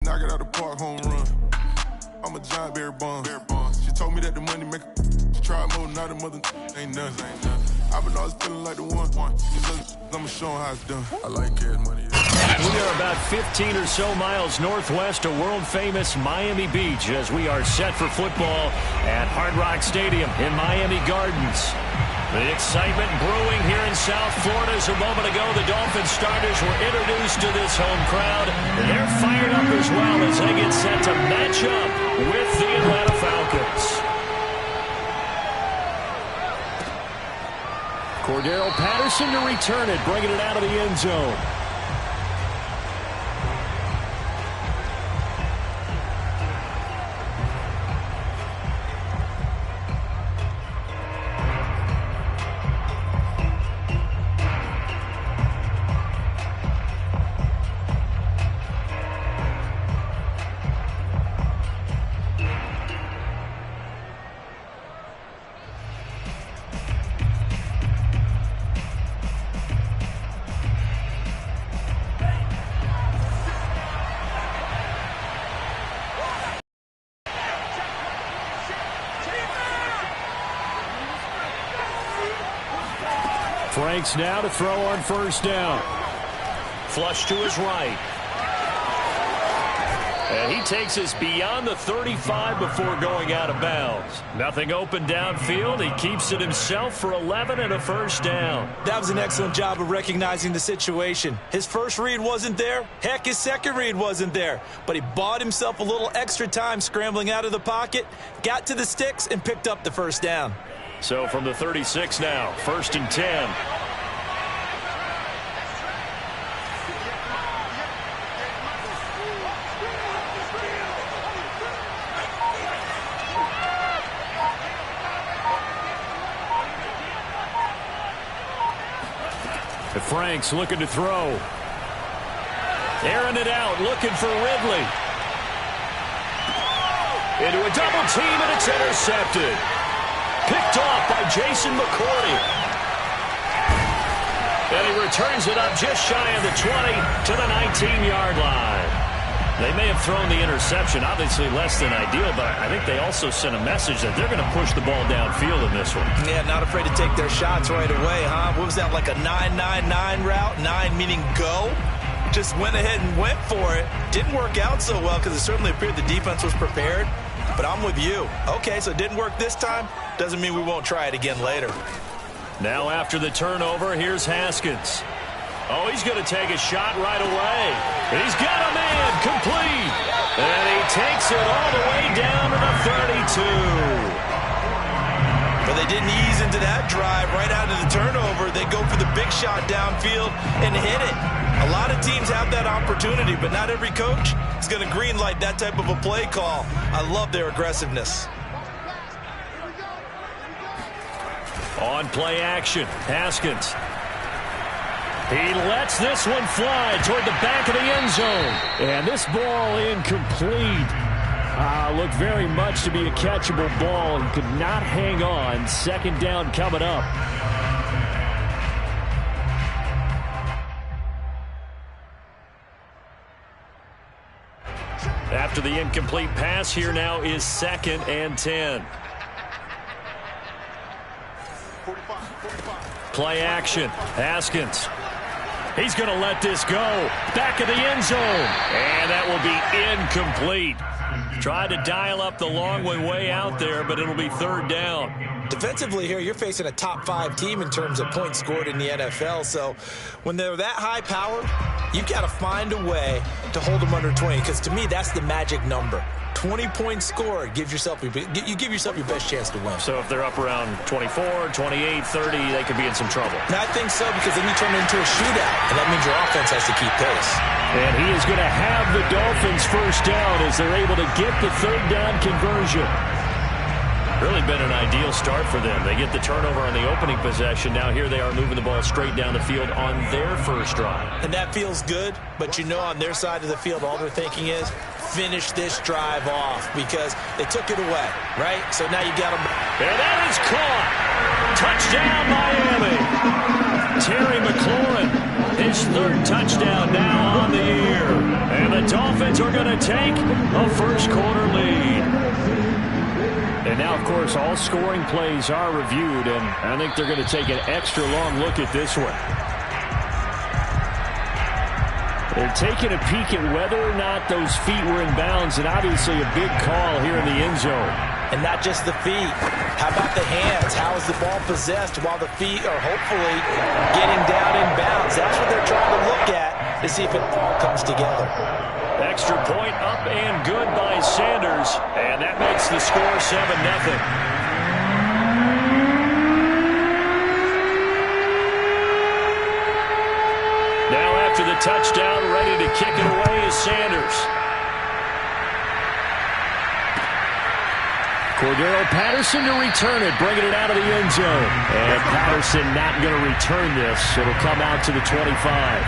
knock it out the park, home run. I'm a giant Barry Bonds. She told me that the money make she tried more, now the mother ain't done. I've been always feeling like the one. I'ma show 'em how it's done. I like cash money. We are about 15 or so miles northwest of world-famous Miami Beach as we are set for football at Hard Rock Stadium in Miami Gardens. The excitement brewing here in South Florida as a moment ago the Dolphins starters were introduced to this home crowd. They're fired up as well as they get set to match up with the Atlanta Falcons. Cordero Patterson to return it, bringing it out of the end zone. Franks now to throw on first down. Flush to his right. And he takes us beyond the 35 before going out of bounds. Nothing open downfield. He keeps it himself for 11 and a first down. That was an excellent job of recognizing the situation. His first read wasn't there. Heck, his second read wasn't there. But he bought himself a little extra time scrambling out of the pocket, got to the sticks, and picked up the first down. So from the 36 now, 1st and 10. Franks looking to throw. Airing it out, looking for Ridley. Into a double team, and it's intercepted. Picked off by Jason McCourty. And he returns it up just shy of the 20 to the 19-yard line. They may have thrown the interception, obviously less than ideal, but I think they also sent a message that they're going to push the ball downfield in this one. Yeah, not afraid to take their shots right away, huh? What was that, like a 9-9-9 route? 9 meaning go? Just went ahead and went for it. Didn't work out so well because it certainly appeared the defense was prepared. But I'm with you. Okay, so it didn't work this time. Doesn't mean we won't try it again later. Now after the turnover, here's Haskins. Oh, he's going to take a shot right away. He's got a man complete. And he takes it all the way down to the 32. But they didn't ease into that drive right out of the turnover. They go for the big shot downfield and hit it. A lot of teams have that opportunity, but not every coach is going to green light that type of a play call. I love their aggressiveness. On play action, Haskins. He lets this one fly toward the back of the end zone. And this ball incomplete. Looked very much to be a catchable ball. He could not hang on. Second down coming up. After the incomplete pass, here now is 2nd and 10. Play action. Haskins. He's going to let this go. Back of the end zone. And that will be incomplete. Tried to dial up the long way out there, but it'll be 3rd down. Defensively here, you're facing a top 5 team in terms of points scored in the NFL. So when they're that high powered, you've got to find a way to hold them under 20. Because to me, that's the magic number. 20 points scored, you give yourself your best chance to win. So if they're up around 24, 28, 30, they could be in some trouble. And I think so, because then you turn it into a shootout, and that means your offense has to keep pace. And he is going to have the Dolphins first down as they're able to get the 3rd down conversion. Really been an ideal start for them. They get the turnover on the opening possession. Now here they are moving the ball straight down the field on their first drive. And that feels good, but you know on their side of the field all they're thinking is finish this drive off because they took it away, right? So now you got them. And that is caught. Touchdown Miami. Terry McLaurin His third touchdown now on the year. And the Dolphins are going to take a first-quarter lead. And now, of course, all scoring plays are reviewed, and I think they're going to take an extra long look at this one. They're taking a peek at whether or not those feet were in bounds, and obviously a big call here in the end zone. And not just the feet. How about the hands? How is the ball possessed while the feet are hopefully getting down in bounds? That's what they're trying to look at to see if it all comes together. Extra point up and good by Sanders, and that makes the score 7-0. Now after the touchdown, ready to kick it away is Sanders. Cordero Patterson to return it, bringing it out of the end zone. And Patterson not going to return this. It'll come out to the 25.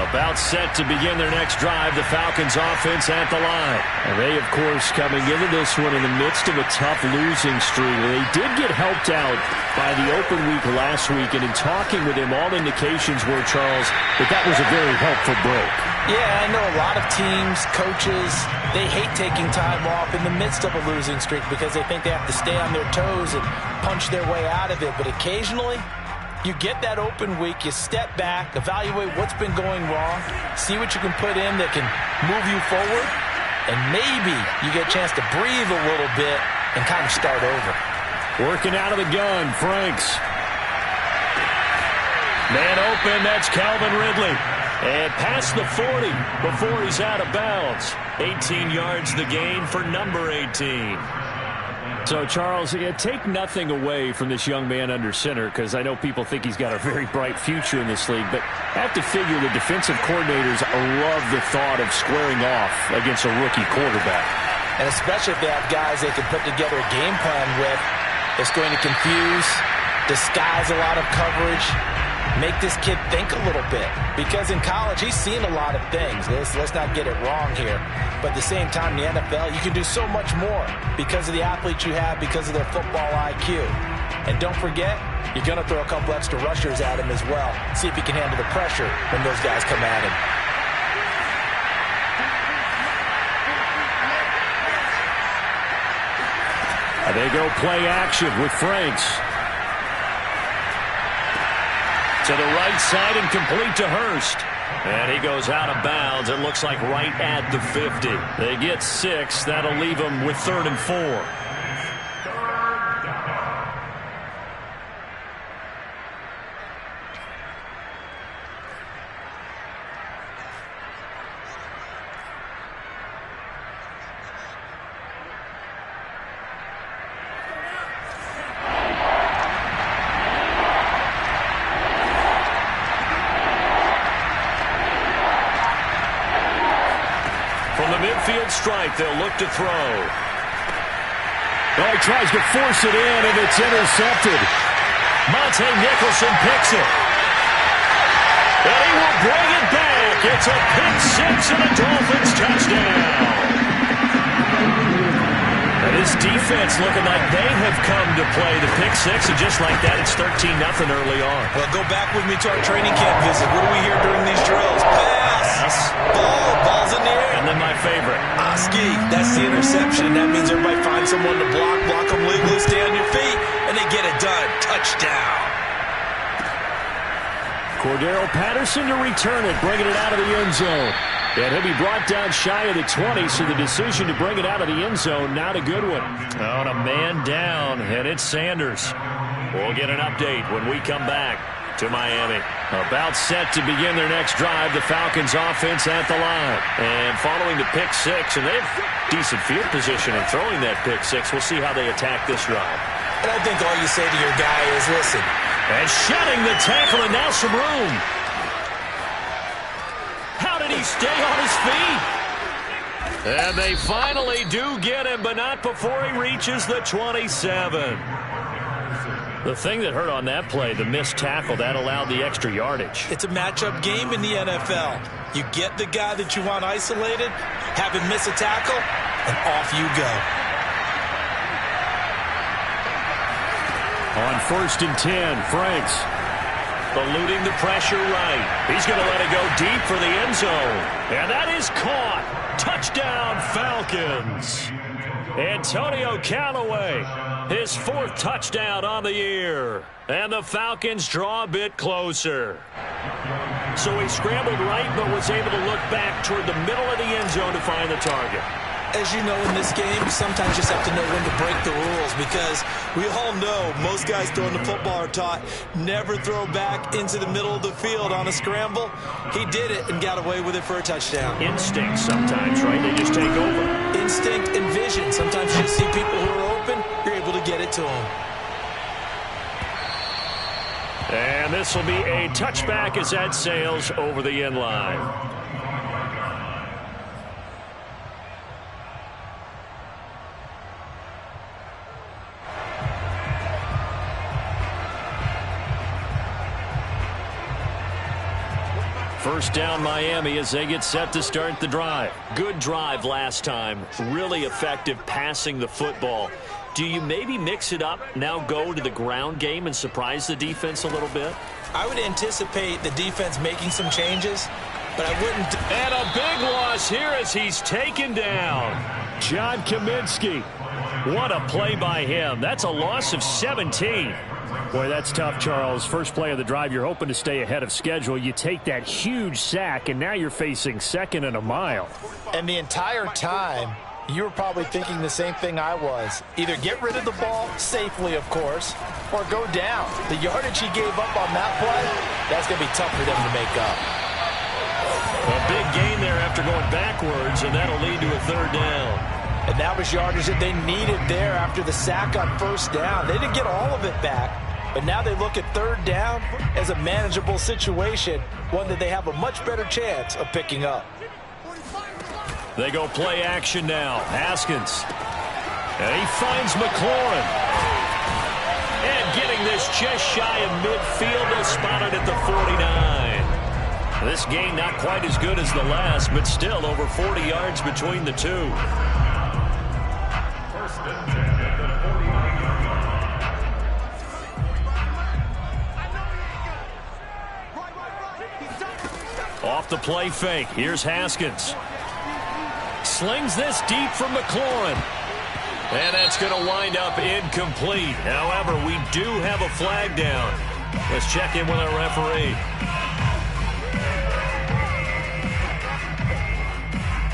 About set to begin their next drive, the Falcons offense at the line. And they, of course, coming into this one in the midst of a tough losing streak. They did get helped out by the open week last week, and in talking with him, all indications were, Charles, that was a very helpful break. Yeah, I know a lot of teams, coaches, they hate taking time off in the midst of a losing streak because they think they have to stay on their toes and punch their way out of it. But occasionally, you get that open week, you step back, evaluate what's been going wrong, see what you can put in that can move you forward, and maybe you get a chance to breathe a little bit and kind of start over. Working out of the gun, Franks. Man open, that's Calvin Ridley. And past the 40 before he's out of bounds. 18 yards the gain for number 18. So, Charles, take nothing away from this young man under center, because I know people think he's got a very bright future in this league, but I have to figure the defensive coordinators love the thought of squaring off against a rookie quarterback. And especially if they have guys they can put together a game plan with that's going to confuse, disguise a lot of coverage, make this kid think a little bit. Because in college, he's seen a lot of things. Let's not get it wrong here. But at the same time, in the NFL, you can do so much more because of the athletes you have, because of their football IQ. And don't forget, you're going to throw a couple extra rushers at him as well. See if he can handle the pressure when those guys come at him. They go play action with Franks. To the right side and complete to Hurst. And he goes out of bounds. It looks like right at the 50. They get 6. That'll leave them with 3rd and 4. Strike, they'll look to throw. Well, he tries to force it in, and it's intercepted. Monte Nicholson picks it. And he will bring it back. It's a pick 6 and a Dolphins touchdown. And this defense looking like they have come to play the pick 6, and just like that, it's 13-0 early on. Well, go back with me to our training camp visit. What do we hear during these drills? Pass. Ball's in the air. And then my favorite. Oski, that's the interception. That means everybody finds someone to block them legally, stay on your feet, and they get it done. Touchdown. Cordero Patterson to return it, bringing it out of the end zone. And he'll be brought down shy of the 20, so the decision to bring it out of the end zone, not a good one. On a man down, and it's Sanders. We'll get an update when we come back to Miami. About set to begin their next drive, the Falcons offense at the line. And following the pick 6, and they have decent field position in throwing that pick 6. We'll see how they attack this drive. And I think all you say to your guy is, listen. And shedding the tackle, and now some room. How did he stay on his feet? And they finally do get him, but not before he reaches the 27. The thing that hurt on that play, the missed tackle, that allowed the extra yardage. It's a matchup game in the NFL. You get the guy that you want isolated, have him miss a tackle, and off you go. On 1st and 10, Franks eluding the pressure right. He's going to let it go deep for the end zone. And that is caught. Touchdown, Falcons. Antonio Callaway, his 4th touchdown on the year. And the Falcons draw a bit closer. So he scrambled right, but was able to look back toward the middle of the end zone to find the target. As you know, in this game, you sometimes just have to know when to break the rules, because we all know most guys throwing the football are taught never throw back into the middle of the field on a scramble. He did it and got away with it for a touchdown. Instinct sometimes, right? They just take over. Instinct and vision. Sometimes you just see people who are open, you're able to get it to them. And this will be a touchback as that sails over the end line. First down, Miami, as they get set to start the drive. Good drive last time. Really effective passing the football. Do you maybe mix it up, now go to the ground game and surprise the defense a little bit? I would anticipate the defense making some changes, but I wouldn't. And a big loss here as he's taken down. John Kaminsky. What a play by him. That's a loss of 17. Boy, that's tough, Charles. First play of the drive, you're hoping to stay ahead of schedule. You take that huge sack, and now you're facing 2nd and a mile. And the entire time, you were probably thinking the same thing I was. Either get rid of the ball, safely, of course, or go down. The yardage he gave up on that play, that's going to be tough for them to make up. A big gain there after going backwards, and that'll lead to a 3rd down. And that was yardage that they needed there after the sack on 1st down. They didn't get all of it back, but now they look at 3rd down as a manageable situation, one that they have a much better chance of picking up. They go play action now. Haskins. And he finds McLaurin. And getting this just shy of midfield, they'll spot it at the 49. This game not quite as good as the last, but still over 40 yards between the two. Off the play fake. Here's Haskins. Slings this deep from McLaurin. And that's going to wind up incomplete. However, we do have a flag down. Let's check in with our referee.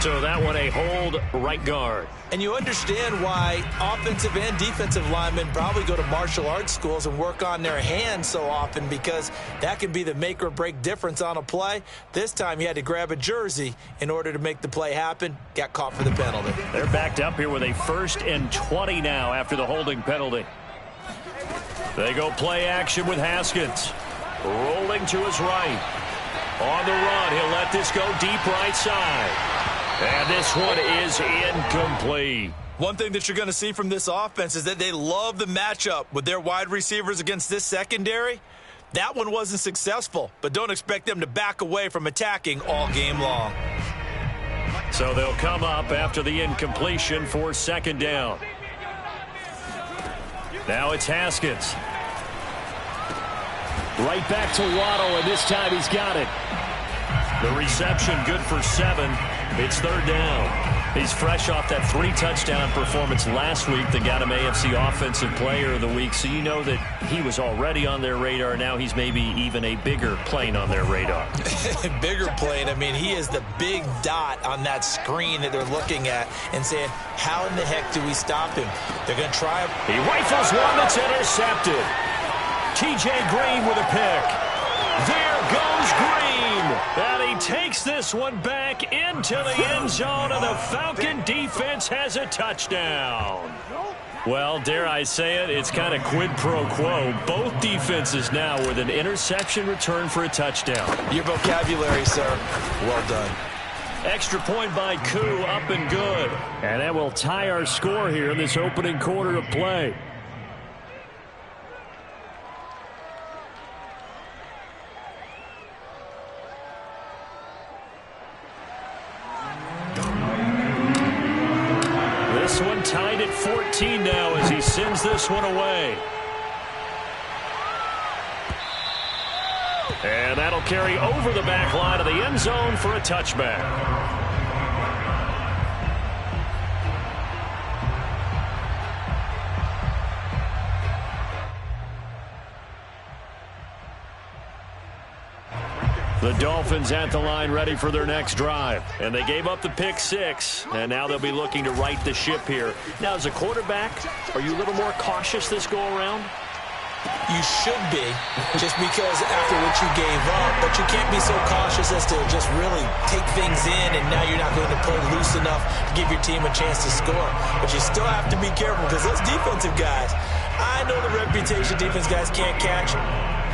So that one a hold, right guard. And you understand why offensive and defensive linemen probably go to martial arts schools and work on their hands so often, because that can be the make or break difference on a play. This time he had to grab a jersey in order to make the play happen. Got caught for the penalty. They're backed up here with a 1st and 20 now after the holding penalty. They go play action with Haskins. Rolling to his right. On the run, he'll let this go deep right side. And this one is incomplete. One thing that you're going to see from this offense is that they love the matchup with their wide receivers against this secondary. That one wasn't successful, but don't expect them to back away from attacking all game long. So they'll come up after the incompletion for 2nd down. Now it's Haskins. Right back to Waddle, and this time he's got it. The reception good for 7. It's 3rd down. He's fresh off that 3-touchdown performance last week that got him AFC Offensive Player of the Week. So you know that he was already on their radar. Now he's maybe even a bigger plane on their radar. Bigger plane. I mean, he is the big dot on that screen that they're looking at and saying, how in the heck do we stop him? They're going to try. He rifles one that's intercepted. T.J. Green with a pick. There goes Green. And he takes this one back into the end zone, and the Falcon defense has a touchdown. Well, dare I say it, it's kind of quid pro quo. Both defenses now with an interception return for a touchdown. Your vocabulary, sir. Well done. Extra point by Koo, up and good. And that will tie our score here in this opening quarter of play. 14 now as he sends this one away. And that'll carry over the back line of the end zone for a touchback. The Dolphins at the line ready for their next drive. And they gave up the pick 6, and now they'll be looking to right the ship here. Now, as a quarterback, are you a little more cautious this go-around? You should be, just because after what you gave up, but you can't be so cautious as to just really take things in, and now you're not going to play loose enough to give your team a chance to score. But you still have to be careful because those defensive guys, I know the reputation defense guys can't catch.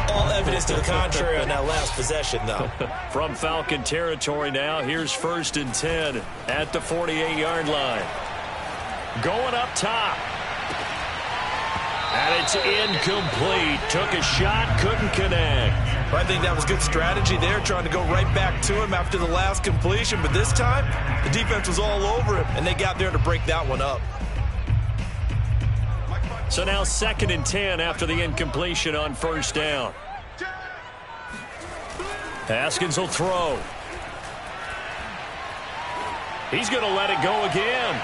All evidence to the contrary on that last possession, though. From Falcon territory now, here's 1st and 10 at the 48-yard line. Going up top. And it's incomplete. Took a shot, couldn't connect. I think that was good strategy there, trying to go right back to him after the last completion. But this time, the defense was all over him, and they got there to break that one up. So now 2nd and 10 after the incompletion on 1st down. Haskins will throw. He's going to let it go again.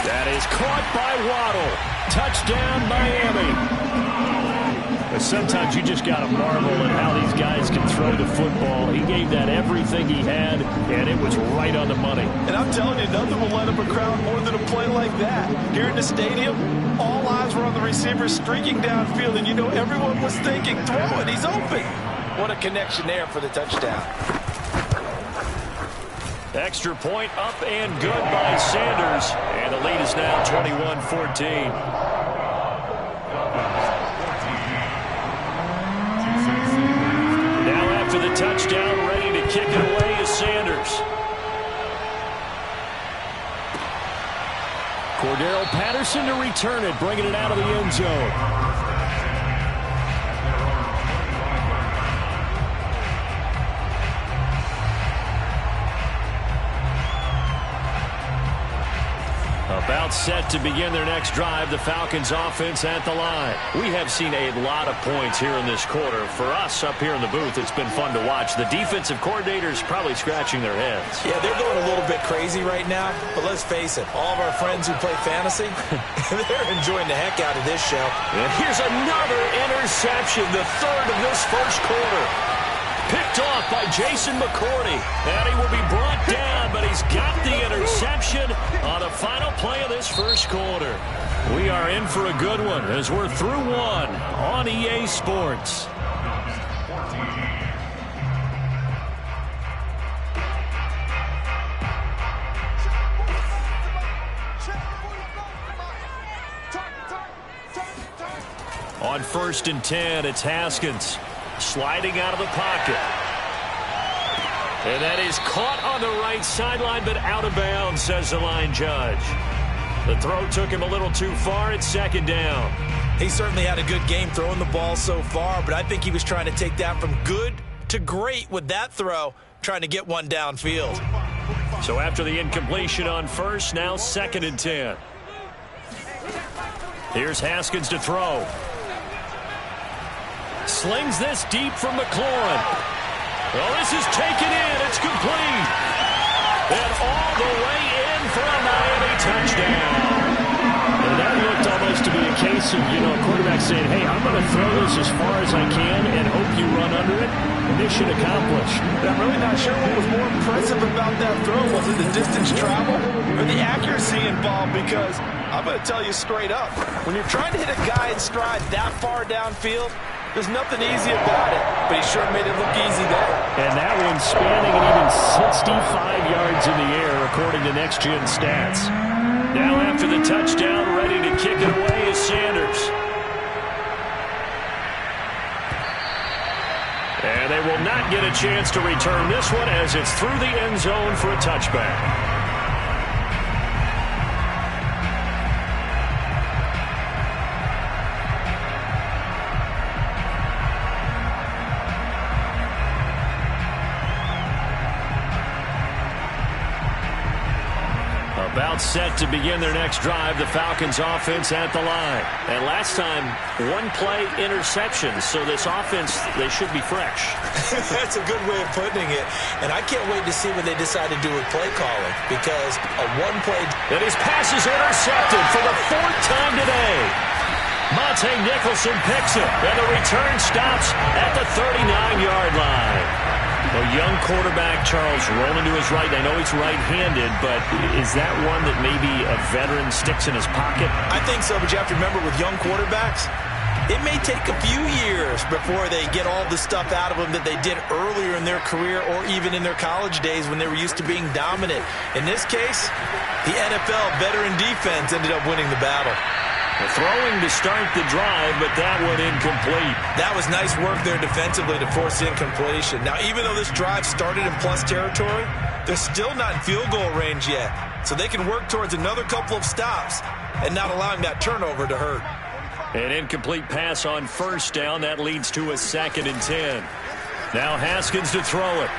That is caught by Waddle. Touchdown, Miami. But sometimes you just got to marvel at how these guys can throw the football. He gave that everything he had, and it was right on the money. And I'm telling you, nothing will light up a crowd more than a play like that. Here in the stadium, all eyes were on the receiver streaking downfield, and you know everyone was thinking, throw it, he's open. What a connection there for the touchdown. Extra point up and good by Sanders. And the lead is now 21-14. Now after the touchdown, ready to kick it away is Sanders. Cordero Patterson to return it, bringing it out of the end zone. About set to begin their next drive, the Falcons offense at the line. We have seen a lot of points here in this quarter. For us up here in the booth, it's been fun to watch. The defensive coordinators probably scratching their heads. Yeah, they're going a little bit crazy right now, but let's face it, all of our friends who play fantasy, they're enjoying the heck out of this show. And here's another interception, the 3rd of this 1st quarter. Picked off by Jason McCourty. And he will be brought down, but he's got the interception on the final play of this 1st quarter. We are in for a good one as we're through one on EA Sports. On 1st and 10, it's Haskins. Sliding out of the pocket. And that is caught on the right sideline, but out of bounds, says the line judge. The throw took him a little too far. It's 2nd down. He certainly had a good game throwing the ball so far, but I think he was trying to take that from good to great with that throw, trying to get one downfield. So after the incompletion on 1st, now 2nd and 10. Here's Haskins to throw. Slings this deep from McLaurin. Well, this is taken in. It's complete. And all the way in for a Miami touchdown. And that looked almost to be a case of, a quarterback saying, hey, I'm going to throw this as far as I can and hope you run under it. Mission accomplished. I'm really not sure what was more impressive about that throw. Was it the distance travel or the accuracy involved? Because I'm going to tell you straight up, when you're trying to hit a guy in stride that far downfield, there's nothing easy about it, but he sure made it look easy there. And that one spanning an even 65 yards in the air, according to Next Gen Stats. Now after the touchdown, ready to kick it away is Sanders. And they will not get a chance to return this one as it's through the end zone for a touchback. About About set to begin their next drive, the Falcons offense at the line. And last time, one play interception, so this offense, they should be fresh. That's a good way of putting it. And I can't wait to see what they decide to do with play calling, because a one-play... And his pass is intercepted for the 4th time today. Monte Nicholson picks it, and the return stops at the 39-yard line. A young quarterback, Charles, rolling to his right. I know he's right-handed, but is that one that maybe a veteran sticks in his pocket? I think so, but you have to remember with young quarterbacks, it may take a few years before they get all the stuff out of them that they did earlier in their career or even in their college days when they were used to being dominant. In this case, the NFL veteran defense ended up winning the battle. Throwing to start the drive, but that one incomplete. That was nice work there defensively to force incompletion. Now, even though this drive started in plus territory, they're still not in field goal range yet. So they can work towards another couple of stops and not allowing that turnover to hurt. An incomplete pass on first down. That leads to a 2nd and 10. Now Haskins to throw it.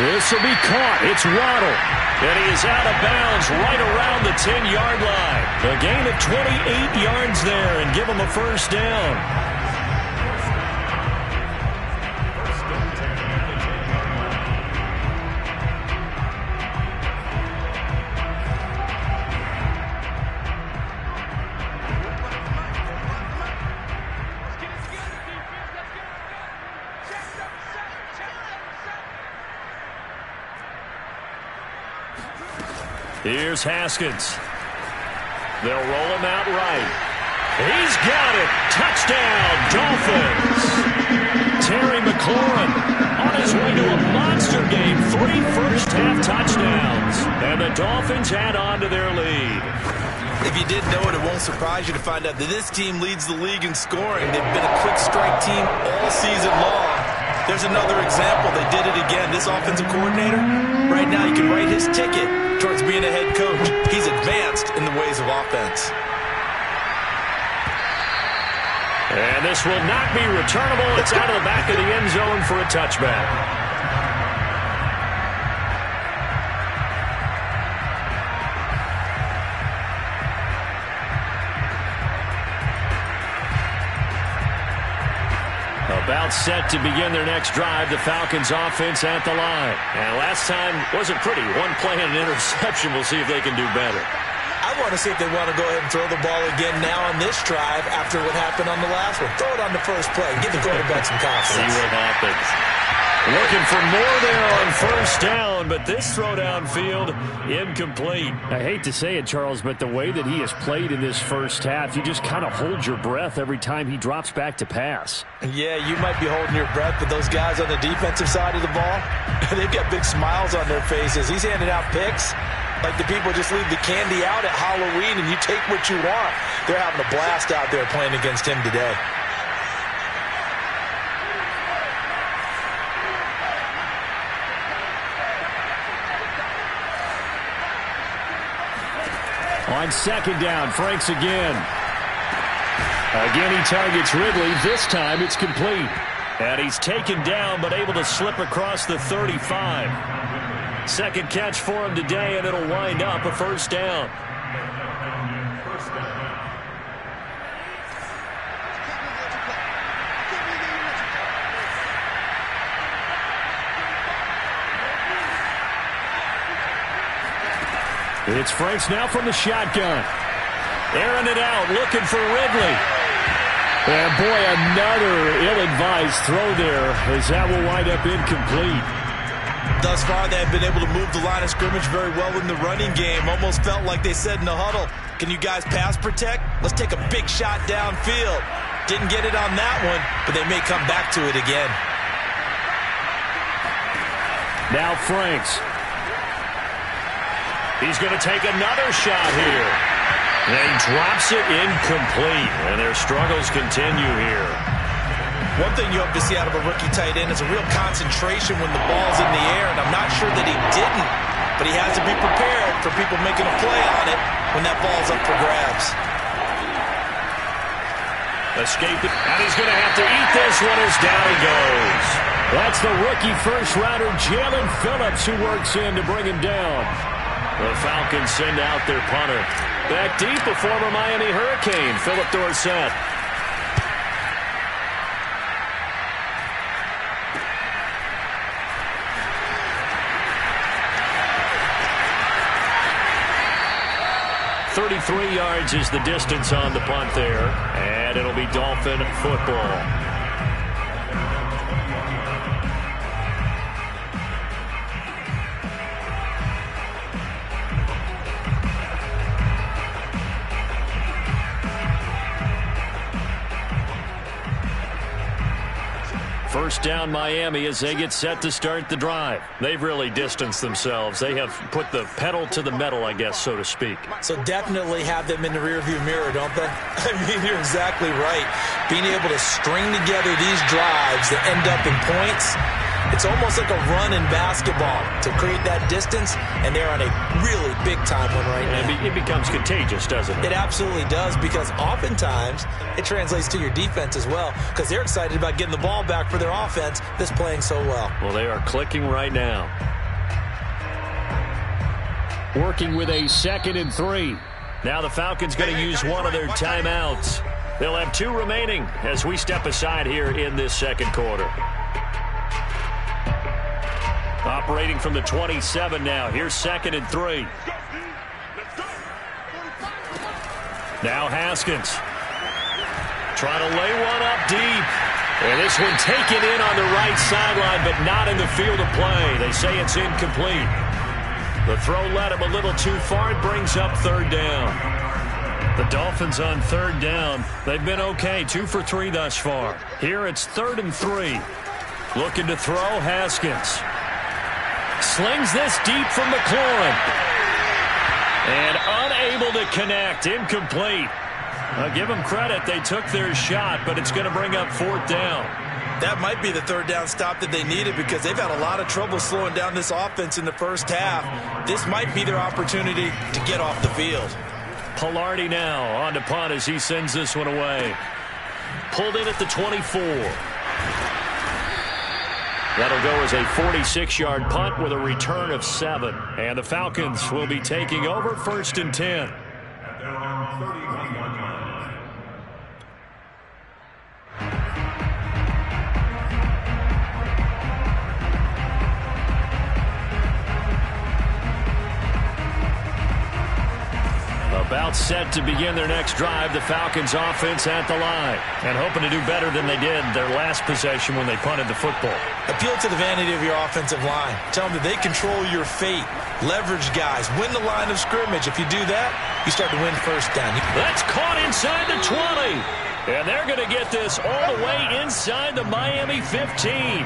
This will be caught. It's Waddle. And he is out of bounds right around the 10-yard line. A gain of 28 yards there and give him a first down. Here's Haskins. They'll roll him out right. He's got it. Touchdown, Dolphins. Terry McLaurin on his way to a monster game. 3 first-half touchdowns. And the Dolphins add on to their lead. If you didn't know it, it won't surprise you to find out that this team leads the league in scoring. They've been a quick strike team all season long. There's another example. They did it again. This offensive coordinator, right now you can write his ticket towards being a head coach. He's advanced in the ways of offense. And this will not be returnable. It's out of the back of the end zone for a touchback. About set to begin their next drive, the Falcons offense at the line. And last time wasn't pretty. One play and an interception. We'll see if they can do better. I want to see if they want to go ahead and throw the ball again now on this drive after what happened on the last one. Throw it on the first play. Give the quarterback some confidence. See what happens. Looking for more there on first down, but this throw downfield, incomplete. I hate to say it, Charles, but the way that he has played in this first half, you just kind of hold your breath every time he drops back to pass. Yeah, you might be holding your breath, but those guys on the defensive side of the ball, they've got big smiles on their faces. He's handing out picks like the people just leave the candy out at Halloween and you take what you want. They're having a blast out there playing against him today. On second down, Franks again. Again, he targets Ridley. This time it's complete. And he's taken down, but able to slip across the 35. Second catch for him today, and it'll wind up a first down. It's Franks now from the shotgun. Airing it out, looking for Ridley. And boy, another ill-advised throw there, as that will wind up incomplete. Thus far, they have been able to move the line of scrimmage very well in the running game. Almost felt like they said in the huddle, can you guys pass protect? Let's take a big shot downfield. Didn't get it on that one, but they may come back to it again. Now Franks. He's going to take another shot here. And he drops it incomplete. And their struggles continue here. One thing you hope to see out of a rookie tight end is a real concentration when the ball's in the air, and I'm not sure that he didn't, but he has to be prepared for people making a play on it when that ball's up for grabs. Escape it, and he's going to have to eat this one as down he goes. That's the rookie first-rounder, Jalen Phillips, who works in to bring him down. The Falcons send out their punter. Back deep, a former Miami Hurricane, Philip Dorsett. .33 yards is the distance on the punt there, and it'll be Dolphin football. First down Miami as they get set to start the drive. They've really distanced themselves. They have put the pedal to the metal, I guess, so to speak. So definitely have them in the rearview mirror, don't they? I mean, you're exactly right. Being able to string together these drives that end up in points, it's almost like a run in basketball to create that distance, and they're on a really big-time one right now. It becomes contagious, doesn't it? It absolutely does, because oftentimes it translates to your defense as well, because they're excited about getting the ball back for their offense that's playing so well. Well, they are clicking right now. Working with a 2nd and 3. Now the Falcons going to use one of their timeouts. They'll have 2 remaining as we step aside here in this second quarter. Operating from the 27 now. Here's 2nd and 3. Now Haskins. Trying to lay one up deep. And this one taken in on the right sideline, but not in the field of play. They say it's incomplete. The throw led him a little too far. It brings up 3rd down. The Dolphins on 3rd down. They've been okay. 2 for 3 thus far. Here it's 3rd and 3. Looking to throw, Haskins. Slings this deep from McLaurin. And unable to connect. Incomplete. I'll give them credit. They took their shot, but it's going to bring up 4th down. That might be the 3rd down stop that they needed, because they've had a lot of trouble slowing down this offense in the first half. This might be their opportunity to get off the field. Pilardi now on to punt as he sends this one away. Pulled in at the 24. That'll go as a 46-yard punt with a return of 7. And the Falcons will be taking over 1st and 10. About set to begin their next drive, the Falcons offense at the line, and hoping to do better than they did their last possession when they punted the football. Appeal to the vanity of your offensive line. Tell them that they control your fate. Leverage guys. Win the line of scrimmage. If you do that, you start to win 1st down. That's caught inside the 20. And they're going to get this all the way inside the Miami 15.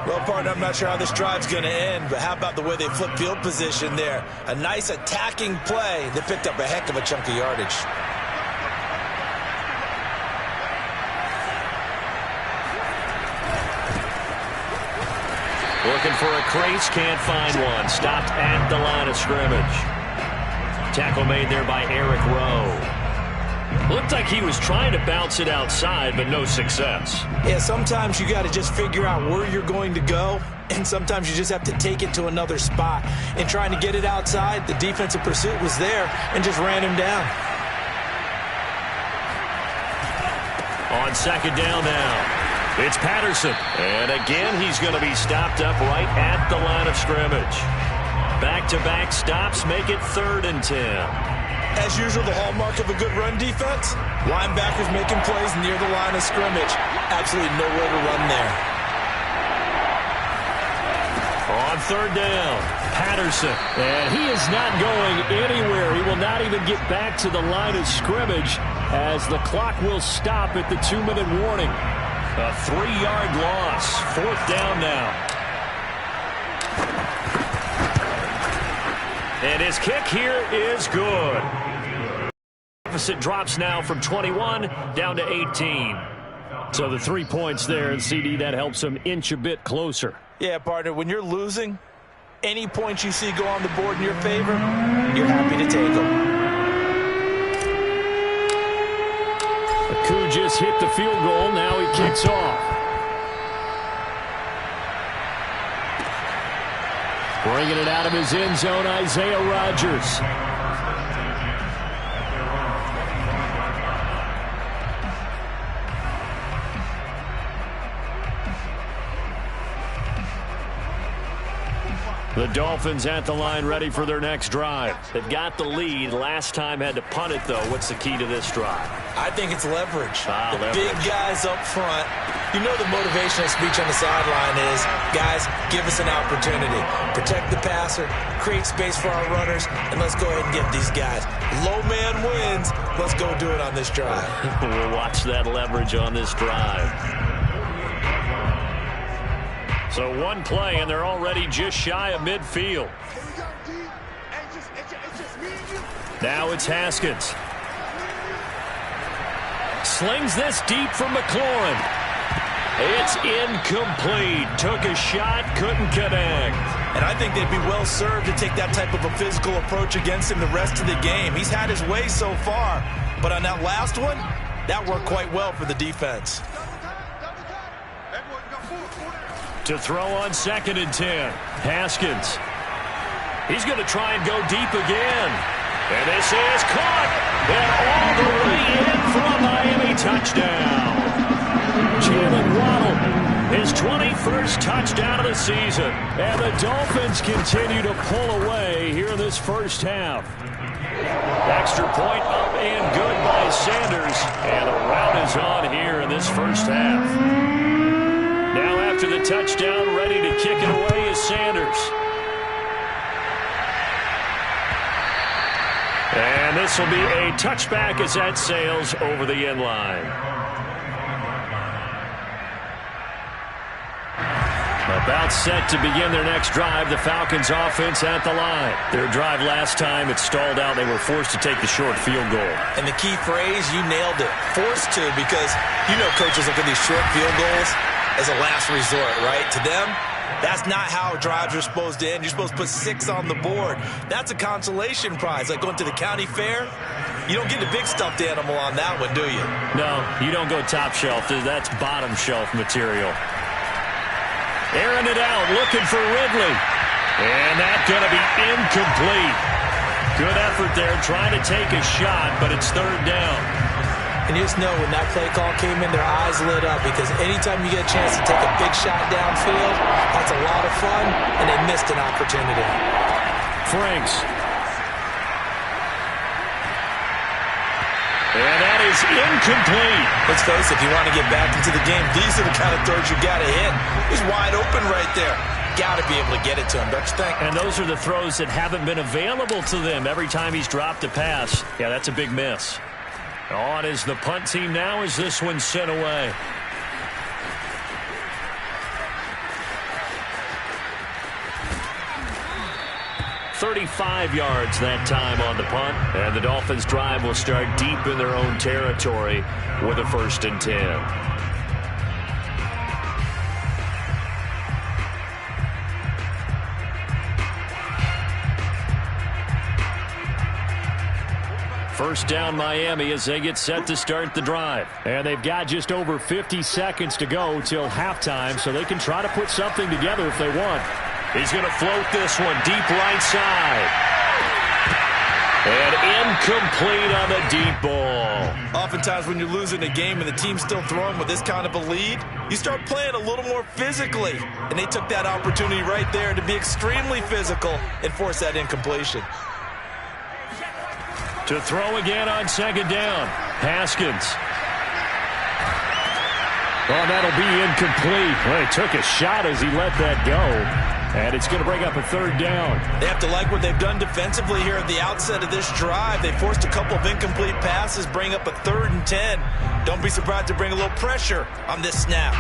Well, partner, I'm not sure how this drive's going to end, but how about the way they flip field position there? A nice attacking play. They picked up a heck of a chunk of yardage. Looking for a crease, can't find one. Stopped at the line of scrimmage. Tackle made there by Eric Rowe. Looked like he was trying to bounce it outside, but no success. Yeah, sometimes you got to just figure out where you're going to go, and sometimes you just have to take it to another spot. And trying to get it outside, the defensive pursuit was there and just ran him down. On 2nd down now, it's Patterson. And again, he's going to be stopped up right at the line of scrimmage. Back-to-back stops make it 3rd and 10. As usual, the hallmark of a good run defense, linebackers making plays near the line of scrimmage. Absolutely nowhere to run there. On 3rd down, Patterson. And he is not going anywhere. He will not even get back to the line of scrimmage as the clock will stop at the 2-minute warning. A 3-yard loss. 4th down now. And his kick here is good. Deficit drops now from 21 down to 18. So the 3 points there, and CD, that helps him inch a bit closer. Yeah, partner, when you're losing, any points you see go on the board in your favor, you're happy to take them. Aku just hit the field goal. Now he kicks off. Bringing it out of his end zone, Isaiah Rodgers. The Dolphins at the line, ready for their next drive. They've got the lead. Last time had to punt it, though. What's the key to this drive? I think it's leverage. Leverage. Big guys up front. You know the motivational speech on the sideline is, guys, give us an opportunity. Protect the passer, create space for our runners, and let's go ahead and get these guys. Low man wins. Let's go do it on this drive. We'll watch that leverage on this drive. So one play, and they're already just shy of midfield. Now it's Haskins. Slings this deep from McLaurin. It's incomplete. Took a shot, couldn't connect. And I think they'd be well served to take that type of a physical approach against him the rest of the game. He's had his way so far, but on that last one, that worked quite well for the defense. To throw on 2nd and 10. Haskins. He's going to try and go deep again. And this is caught. And all the way in for a Miami touchdown. Jalen Waddle, his 21st touchdown of the season. And the Dolphins continue to pull away here in this first half. Extra point up and good by Sanders. And the rout is on here in this first half. Now after the touchdown, ready to kick it away is Sanders. And this will be a touchback as that sails over the end line. About set to begin their next drive, the Falcons offense at the line. Their drive last time, it stalled out. They were forced to take the short field goal. And the key phrase, you nailed it. Forced to, because you know coaches look at these short field goals as a last resort, right? To them, that's not how drives are supposed to end. You're supposed to put 6 on the board. That's a consolation prize, like going to the county fair. You don't get the big stuffed animal on that one, do you? No, you don't go top shelf. That's bottom shelf material. Airing it out, looking for Ridley. And that's going to be incomplete. Good effort there, trying to take a shot, but it's 3rd down. And you just know when that play call came in, their eyes lit up, because anytime you get a chance to take a big shot downfield, that's a lot of fun, and they missed an opportunity. Franks. And that is incomplete. Let's face it, if you want to get back into the game, these are the kind of throws you got to hit. He's wide open right there. Got to be able to get it to him, don't you think? And those are the throws that haven't been available to them every time he's dropped a pass. Yeah, that's a big miss. On is the punt team now as this one's sent away. .35 yards that time on the punt. And the Dolphins drive will start deep in their own territory with a 1st and 10. First down Miami as they get set to start the drive. And they've got just over 50 seconds to go till halftime, so they can try to put something together if they want. He's going to float this one deep right side. And incomplete on the deep ball. Oftentimes when you're losing a game and the team's still throwing with this kind of a lead, you start playing a little more physically. And they took that opportunity right there to be extremely physical and force that incompletion. To throw again on 2nd down. Haskins. Oh, that'll be incomplete. Well, he took a shot as he let that go. And it's going to bring up a 3rd down. They have to like what they've done defensively here at the outset of this drive. They forced a couple of incomplete passes, bring up a 3rd and 10. Don't be surprised to bring a little pressure on this snap.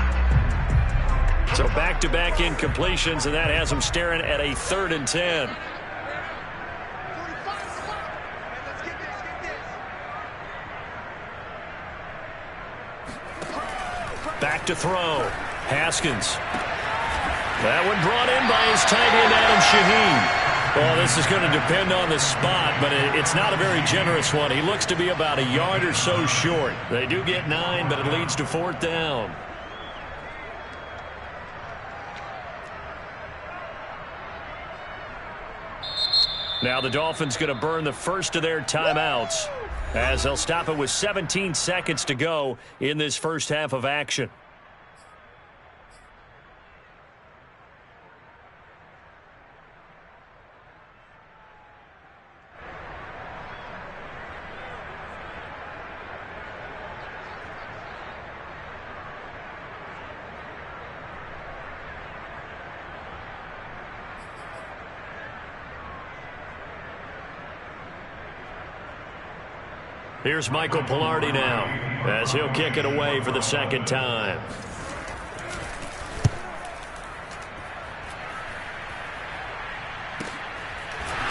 So back-to-back incompletions, and that has them staring at a 3rd and 10. Back to throw. Haskins. That one brought in by his tight end, Adam Shaheen. Well, this is going to depend on the spot, but it's not a very generous one. He looks to be about a yard or so short. They do get 9, but it leads to 4th down. Now the Dolphins going to burn the first of their timeouts as they'll stop it with 17 seconds to go in this first half of action. Here's Michael Pilardi now as he'll kick it away for the second time.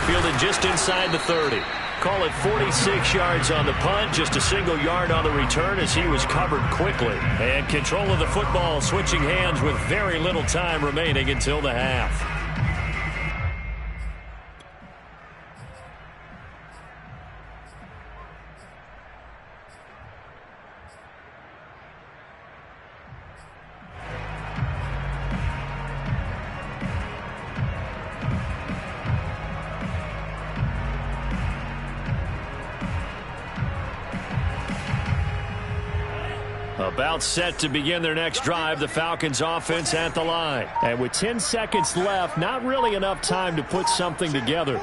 Fielded just inside the 30. Call it 46 yards on the punt, just a single yard on the return as he was covered quickly. And control of the football switching hands with very little time remaining until the half. About set to begin their next drive, the Falcons offense at the line. And with 10 seconds left, not really enough time to put something together.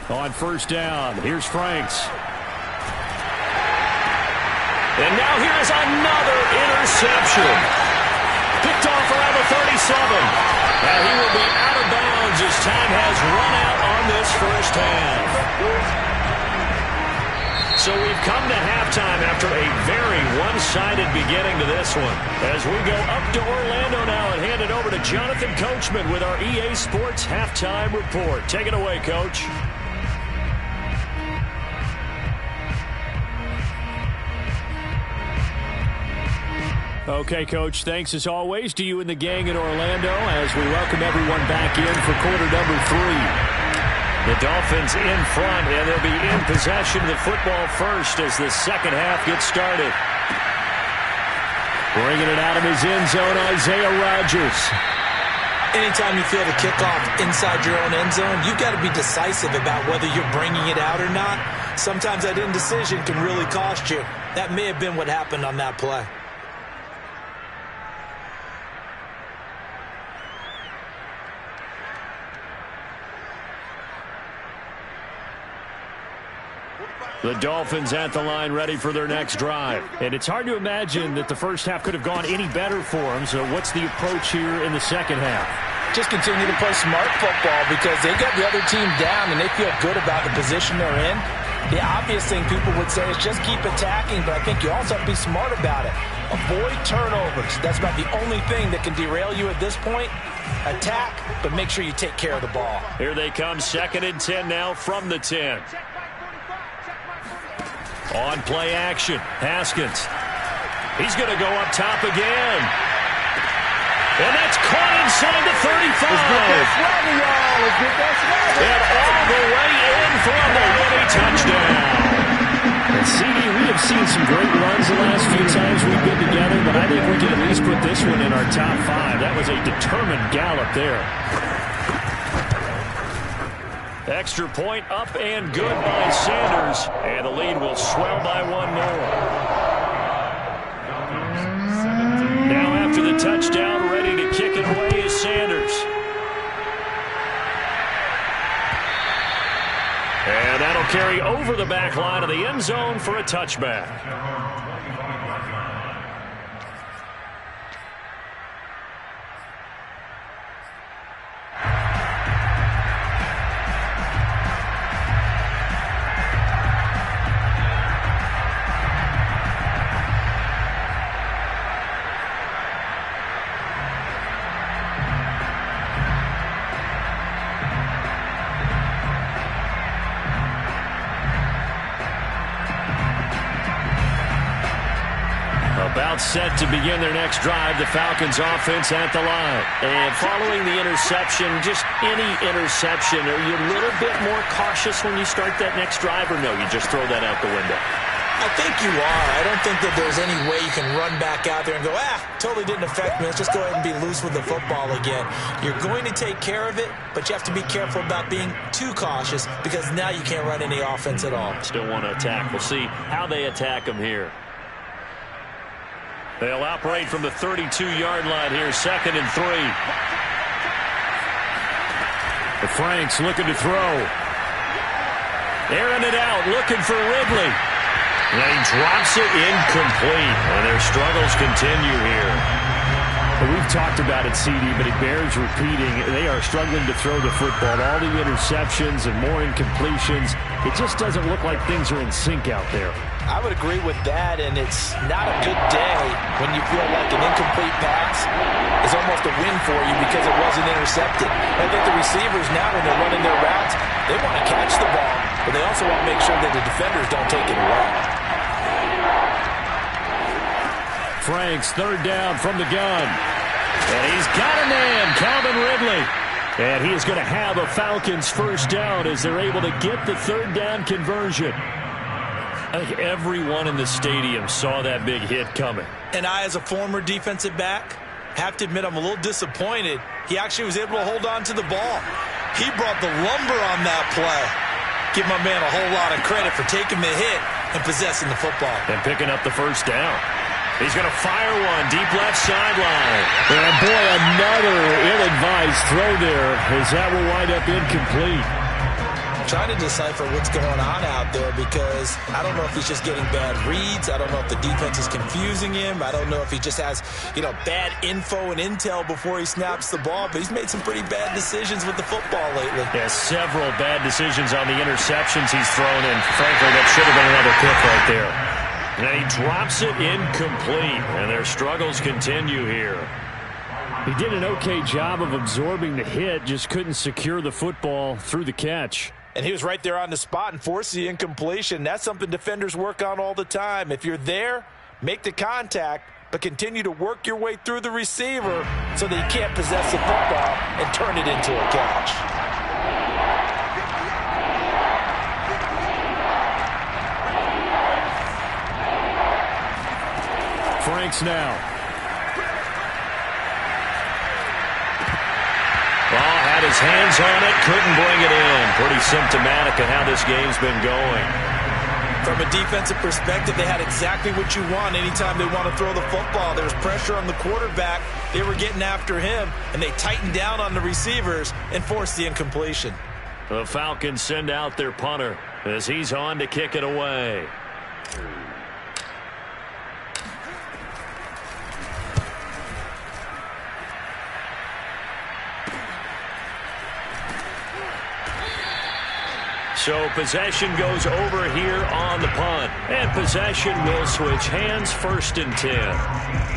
On first down, here's Franks. And now here is another interception. Picked off around the 37. And he will be out of bounds as time has run out on this first half. So we've come to halftime after a very one-sided beginning to this one. As we go up to Orlando now and hand it over to Jonathan Coachman with our EA Sports Halftime Report. Take it away, Coach. Okay, Coach, thanks as always to you and the gang in Orlando as we welcome everyone back in for quarter number 3. The Dolphins in front, and they'll be in possession of the football first as the second half gets started. Bringing it out of his end zone, Isaiah Rodgers. Anytime you feel the kickoff inside your own end zone, you've got to be decisive about whether you're bringing it out or not. Sometimes that indecision can really cost you. That may have been what happened on that play. The Dolphins at the line ready for their next drive. And it's hard to imagine that the first half could have gone any better for them. So what's the approach here in the second half? Just continue to play smart football because they got the other team down and they feel good about the position they're in. The obvious thing people would say is just keep attacking, but I think you also have to be smart about it. Avoid turnovers. That's about the only thing that can derail you at this point. Attack, but make sure you take care of the ball. Here they come, 2nd and 10 now from the 10. On play action, Haskins. He's going to go up top again. And that's caught inside the 35. And all the way in for a Miami touchdown. And CD, we have seen some great runs the last few times we've been together, but I think we can at least put this one in our top 5. That was a determined gallop there. Extra point up and good by Sanders. And the lead will swell by one more. Now after the touchdown, ready to kick it away is Sanders. And that'll carry over the back line of the end zone for a touchback. About set to begin their next drive, the Falcons offense at the line. And following the interception, just any interception, are you a little bit more cautious when you start that next drive, or no, you just throw that out the window? I think you are. I don't think that there's any way you can run back out there and go, totally didn't affect me. Let's just go ahead and be loose with the football again. You're going to take care of it, but you have to be careful about being too cautious because now you can't run any offense at all. Still want to attack. We'll see how they attack him here. They'll operate from the 32-yard line here, 2nd and 3. The Franks looking to throw. Airing it out, looking for Ridley. And he drops it incomplete. And their struggles continue here. We've talked about it, CD, but it bears repeating. They are struggling to throw the football. All the interceptions and more incompletions. It just doesn't look like things are in sync out there. I would agree with that, and it's not a good day when you feel like an incomplete pass is almost a win for you because it wasn't intercepted. I think the receivers now, when they're running their routes, they want to catch the ball, but they also want to make sure that the defenders don't take it away. Franks, 3rd down from the gun. And he's got a man, Calvin Ridley. And he is going to have a Falcons 1st down as they're able to get the 3rd down conversion. I think everyone in the stadium saw that big hit coming. And I, as a former defensive back, have to admit I'm a little disappointed. He actually was able to hold on to the ball. He brought the lumber on that play. Give my man a whole lot of credit for taking the hit and possessing the football. And picking up the 1st down. He's going to fire one deep left sideline. And boy, another ill-advised throw there as that will wind up incomplete. Trying to decipher what's going on out there because I don't know if he's just getting bad reads. I don't know if the defense is confusing him. I don't know if he just has, bad info and intel before he snaps the ball. But he's made some pretty bad decisions with the football lately. Yeah, several bad decisions on the interceptions he's thrown in. Frankly, that should have been another pick right there. And he drops it incomplete. And their struggles continue here. He did an okay job of absorbing the hit, just couldn't secure the football through the catch. And he was right there on the spot and forced the incompletion. That's something defenders work on all the time. If you're there, make the contact, but continue to work your way through the receiver so that he can't possess the football and turn it into a catch. Franks now. Had his hands on it, couldn't bring it in. Pretty symptomatic of how this game's been going. From a defensive perspective, they had exactly what you want anytime they want to throw the football. There was pressure on the quarterback. They were getting after him, and they tightened down on the receivers and forced the incompletion. The Falcons send out their punter as he's on to kick it away. So possession goes over here on the punt. And possession will switch hands, 1st and 10.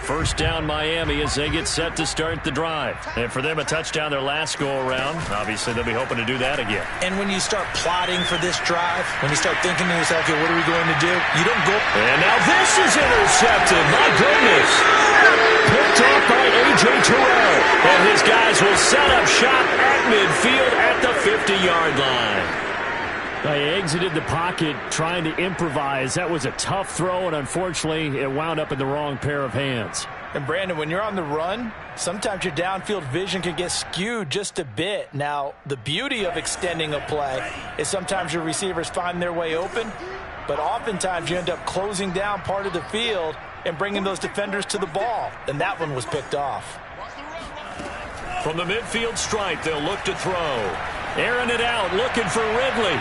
First down Miami as they get set to start the drive. And for them, a touchdown their last go-around. Obviously, they'll be hoping to do that again. And when you start plotting for this drive, when you start thinking to yourself, okay, what are we going to do? You don't go. And now this is intercepted. My goodness. Picked off by A.J. Terrell. And his guys will set up shop at midfield at the 50-yard line. They exited the pocket trying to improvise. That was a tough throw, and unfortunately, it wound up in the wrong pair of hands. And, Brandon, when you're on the run, sometimes your downfield vision can get skewed just a bit. Now, the beauty of extending a play is sometimes your receivers find their way open, but oftentimes you end up closing down part of the field and bringing those defenders to the ball. And that one was picked off. From the midfield stripe, they'll look to throw. Airing it out, looking for Ridley.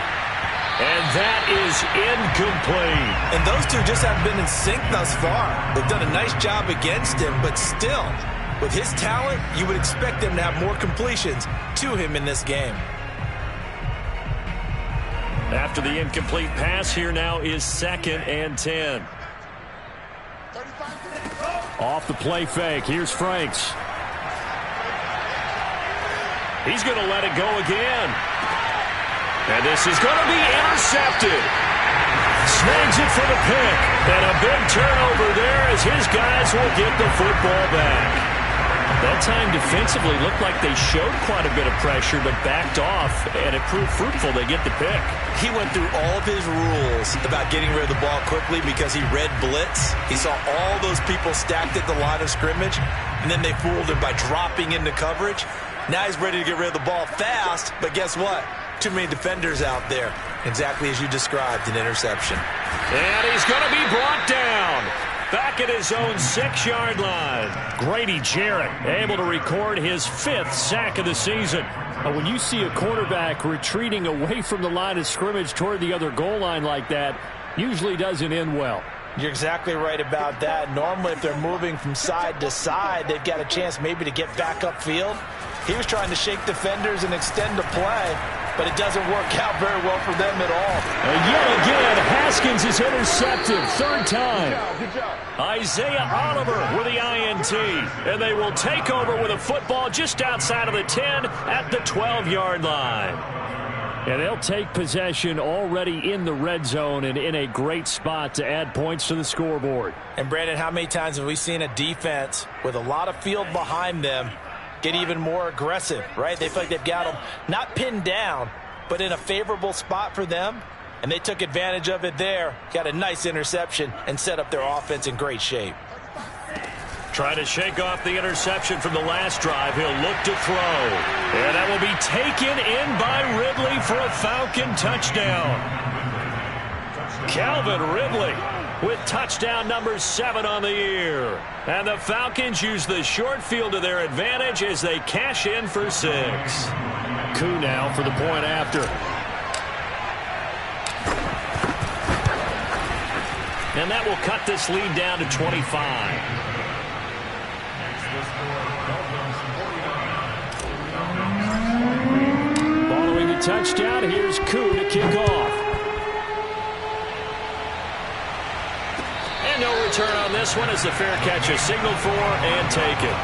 And that is incomplete. And those two just haven't been in sync thus far. They've done a nice job against him, but still, with his talent, you would expect them to have more completions to him in this game. After the incomplete pass, here now is 2nd and 10. Off the play fake, here's Franks. He's going to let it go again. And this is going to be intercepted. Snags it for the pick. And a big turnover there as his guys will get the football back. That time defensively looked like they showed quite a bit of pressure but backed off, and it proved fruitful. They get the pick. He went through all of his rules about getting rid of the ball quickly because he read blitz. He saw all those people stacked at the line of scrimmage, and then they fooled him by dropping into coverage. Now he's ready to get rid of the ball fast, but guess what? Too many defenders out there. Exactly as you described, an interception. And he's going to be brought down. Back at his own 6-yard line. Grady Jarrett able to record his 5th sack of the season. When you see a quarterback retreating away from the line of scrimmage toward the other goal line like that, usually doesn't end well. You're exactly right about that. Normally, if they're moving from side to side, they've got a chance maybe to get back upfield. He was trying to shake defenders and extend the play, but it doesn't work out very well for them at all. And yet again, Haskins is intercepted. 3rd time. Good job. Isaiah Oliver with the INT. And they will take over with a football just outside of the 10 at the 12-yard line. And they'll take possession already in the red zone and in a great spot to add points to the scoreboard. And, Brandon, how many times have we seen a defense with a lot of field behind them get even more aggressive, right? They feel like they've got them not pinned down, but in a favorable spot for them, and they took advantage of it there, got a nice interception, and set up their offense in great shape. Trying to shake off the interception from the last drive. He'll look to throw. And that will be taken in by Ridley for a Falcon touchdown. Calvin Ridley with touchdown number 7 on the year. And the Falcons use the short field to their advantage as they cash in for 6. Koo now for the point after. And that will cut this lead down to 25. Following the touchdown, here's Koo to kick off. And no return on this one as the fair catch is signaled for and taken.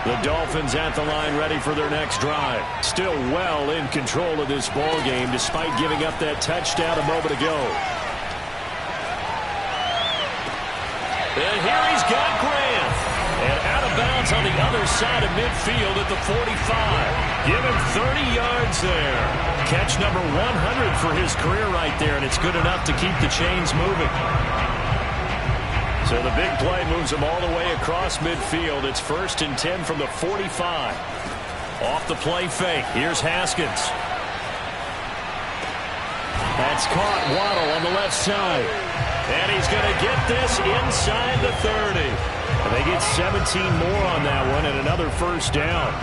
The Dolphins at the line ready for their next drive. Still well in control of this ball game despite giving up that touchdown a moment ago. And here he's got Grant. And out of bounds on the other side of midfield at the 45. Give him 30 yards there. Catch number 100 for his career right there, and it's good enough to keep the chains moving. So the big play moves him all the way across midfield. It's 1st and 10 from the 45. Off the play fake. Here's Haskins. That's caught. Waddle on the left side. And he's going to get this inside the 30. And they get 17 more on that one and another 1st down.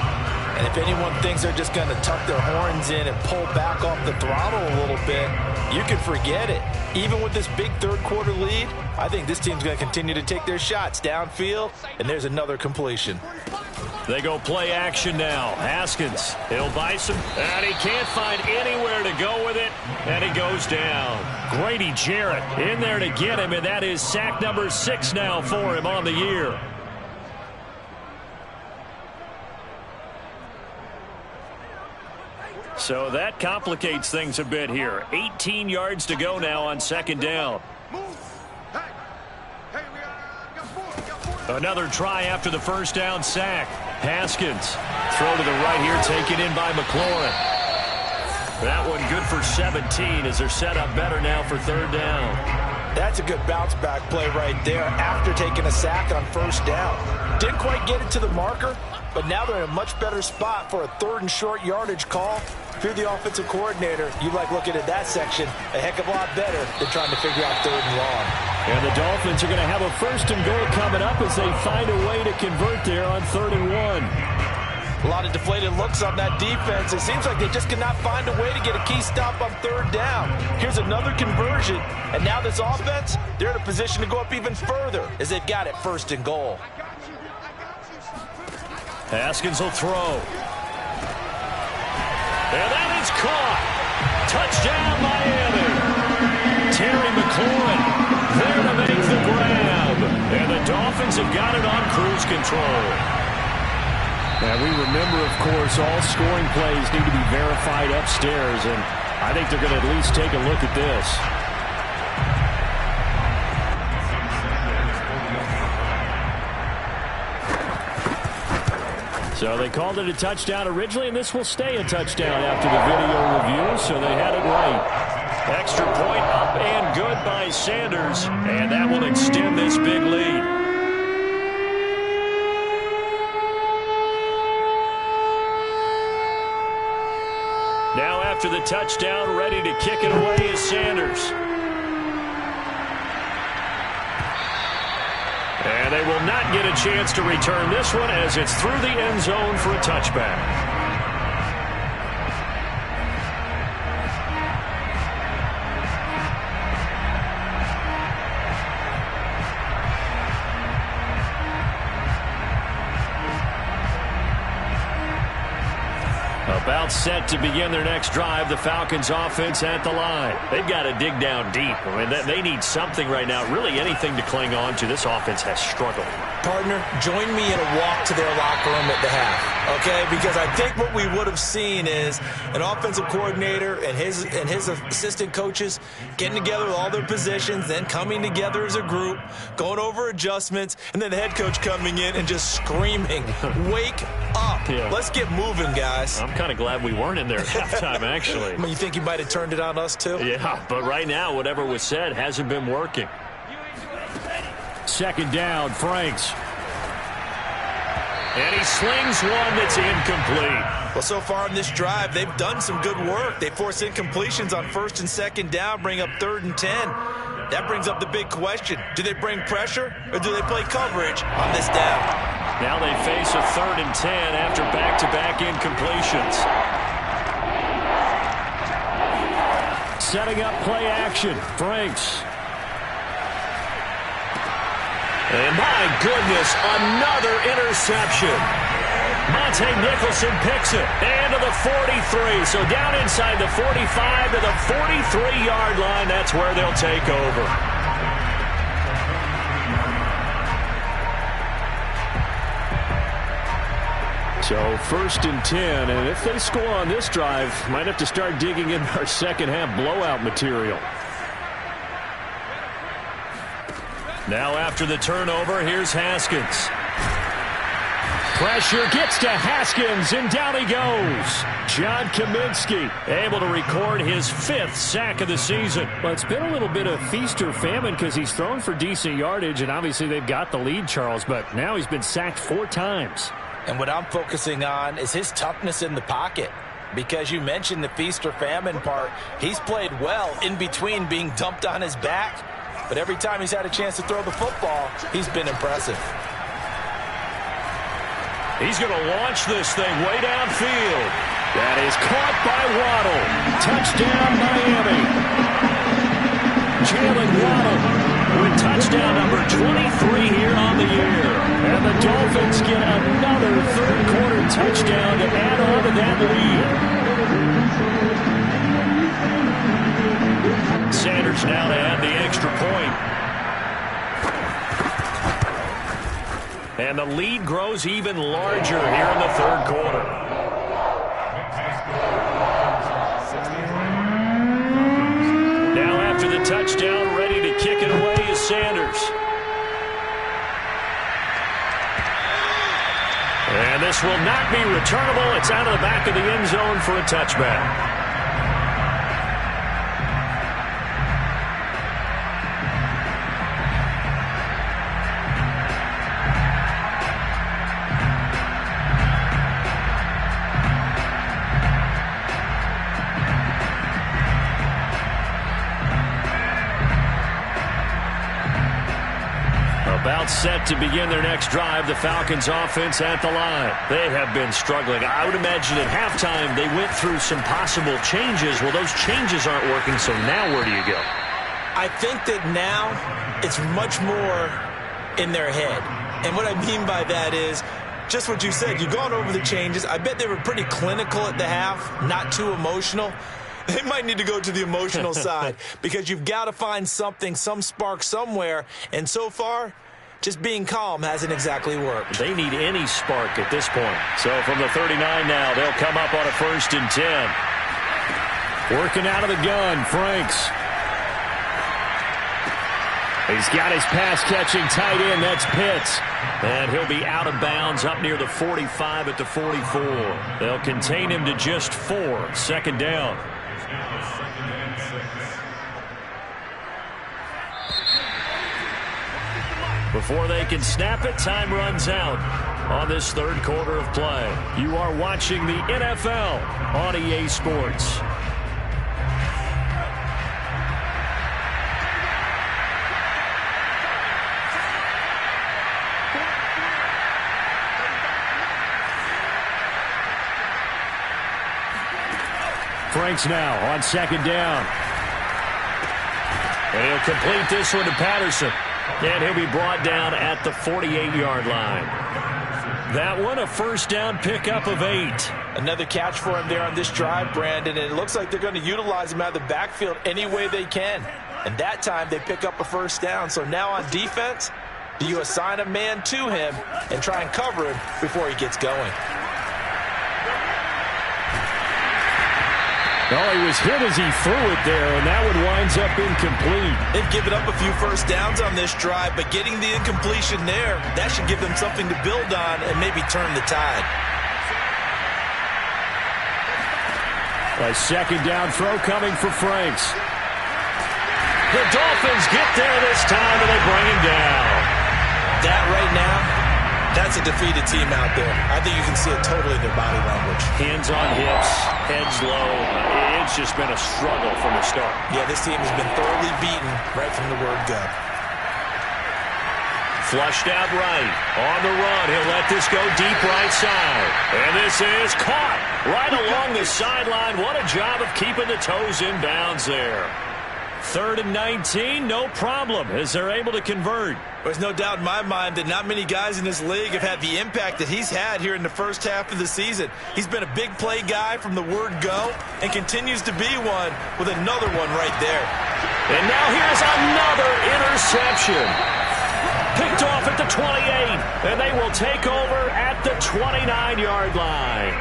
And if anyone thinks they're just going to tuck their horns in and pull back off the throttle a little bit, you can forget it. Even with this big 3rd quarter lead, I think this team's going to continue to take their shots downfield, and there's another completion. They go play action now. Haskins, he'll buy some, and he can't find anywhere to go with it, and he goes down. Grady Jarrett in there to get him, and that is sack number 6 now for him on the year. So that complicates things a bit here. 18 yards to go now on 2nd down. Another try after the 1st down sack. Haskins, throw to the right here, taken in by McLaurin. That one good for 17 as they're set up better now for 3rd down. That's a good bounce back play right there after taking a sack on 1st down. Didn't quite get it to the marker, but now they're in a much better spot for a 3rd and short yardage call. If you're the offensive coordinator, you like looking at that section a heck of a lot better than trying to figure out 3rd and long. And the Dolphins are going to have a 1st and goal coming up as they find a way to convert there on 3rd and 1. A lot of deflated looks on that defense. It seems like they just cannot find a way to get a key stop on 3rd down. Here's another conversion, and now this offense, they're in a position to go up even further as they've got it 1st and goal. Haskins will throw. And that is caught. Touchdown, Miami. Terry McLaurin there to make the grab. And the Dolphins have got it on cruise control. And we remember, of course, all scoring plays need to be verified upstairs, and I think they're going to at least take a look at this. So they called it a touchdown originally, and this will stay a touchdown after the video review, so they had it right. Extra point up and good by Sanders, and that will extend this big lead. Now after the touchdown, ready to kick it away is Sanders. And they will not get a chance to return this one as it's through the end zone for a touchback. About set to begin their next drive, the Falcons offense at the line. They've got to dig down deep. I mean, they need something right now, really anything to cling on to. This offense has struggled. Partner, join me in a walk to their locker room at the half, okay? Because I think what we would have seen is an offensive coordinator and his assistant coaches getting together with all their positions, then coming together as a group, going over adjustments, and then the head coach coming in and just screaming, wake up. Yeah. Let's get moving, guys. I'm kind of glad we weren't in there at halftime, actually. You think he might have turned it on us, too? Yeah, but right now, whatever was said hasn't been working. Second down, Franks. And he slings one that's incomplete. Well, so far in this drive, they've done some good work. They force incompletions on first and second down, bring up 3rd and 10. That brings up the big question. Do they bring pressure or do they play coverage on this down? Now they face a 3rd and 10 after back-to-back incompletions. Setting up play action, Franks. And my goodness, another interception. Monte Nicholson picks it. And to the 43. So down inside the 45 to the 43-yard line. That's where they'll take over. So 1st and 10, and if they score on this drive, might have to start digging in our second half blowout material. Now after the turnover, here's Haskins. Pressure gets to Haskins, and down he goes. John Kaminsky able to record his 5th sack of the season. Well, it's been a little bit of feast or famine because he's thrown for decent yardage, and obviously they've got the lead, Charles, but now he's been sacked 4 times. And what I'm focusing on is his toughness in the pocket. Because you mentioned the feast or famine part, he's played well in between being dumped on his back. But every time he's had a chance to throw the football, he's been impressive. He's going to launch this thing way downfield. That is caught by Waddle. Touchdown, Miami. Jalen Waddle with touchdown number 23 here on the year. And the Dolphins get another third-quarter touchdown to add on to that lead. Sanders now to add the extra point. And the lead grows even larger here in the 3rd quarter. Now after the touchdown, ready to kick it away is Sanders. And this will not be returnable. It's out of the back of the end zone for a touchback. About set to begin their next drive, the Falcons offense at the line. They have been struggling. I would imagine at halftime they went through some possible changes. Well, those changes aren't working, so now where do you go? I think that now it's much more in their head. And what I mean by that is just what you said. You've gone over the changes. I bet they were pretty clinical at the half, not too emotional. They might need to go to the emotional side because you've got to find something, some spark somewhere. And so far, just being calm hasn't exactly worked. They need any spark at this point. So from the 39 now, they'll come up on a 1st and 10. Working out of the gun, Franks. He's got his pass-catching tight end. That's Pitts. And he'll be out of bounds up near the 45 at the 44. They'll contain him to just 4. 2nd down. Before they can snap it, time runs out on this 3rd quarter of play. You are watching the NFL on EA Sports. Franks now on 2nd down. And he'll complete this one to Patterson. And he'll be brought down at the 48-yard line. That one, a 1st down pickup of 8. Another catch for him there on this drive, Brandon, and it looks like they're going to utilize him out of the backfield any way they can. And that time they pick up a 1st down. So now on defense, do you assign a man to him and try and cover him before he gets going? Oh, he was hit as he threw it there, and that one winds up incomplete. They've given up a few 1st downs on this drive, but getting the incompletion there, that should give them something to build on and maybe turn the tide. A 2nd down throw coming for Franks. The Dolphins get there this time, and they bring him down. That right now, that's a defeated team out there. I think you can see it totally in their body language. Hands on hips, heads low. It's just been a struggle from the start. Yeah, this team has been thoroughly beaten right from the word go. Flushed out right. On the run. He'll let this go deep right side. And this is caught right along the sideline. What a job of keeping the toes in bounds there. 3rd and 19, no problem, as they're able to convert. There's no doubt in my mind that not many guys in this league have had the impact that he's had here in the 1st half of the season. He's been a big play guy from the word go and continues to be one with another one right there. And now here's another interception. Picked off at the 28, and they will take over at the 29-yard line.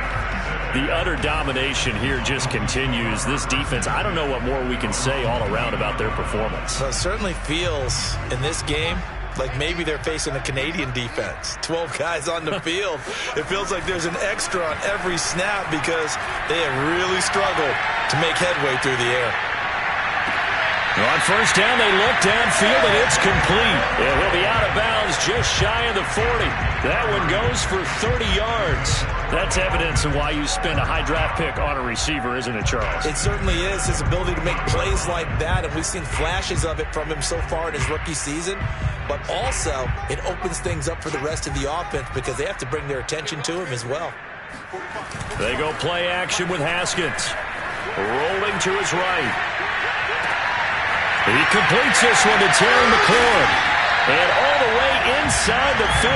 The utter domination here just continues. This defense, I don't know what more we can say all around about their performance. Well, it certainly feels in this game like maybe they're facing a Canadian defense. 12 guys on the field. It feels like there's an extra on every snap because they have really struggled to make headway through the air. On 1st down, they look downfield, and it's complete. And he'll be out of bounds just shy of the 40. That one goes for 30 yards. That's evidence of why you spend a high draft pick on a receiver, isn't it, Charles? It certainly is. His ability to make plays like that, and we've seen flashes of it from him so far in his rookie season. But also, it opens things up for the rest of the offense because they have to bring their attention to him as well. They go play action with Haskins. Rolling to his right. He completes this one to Terry McLaurin. And all the way inside the 15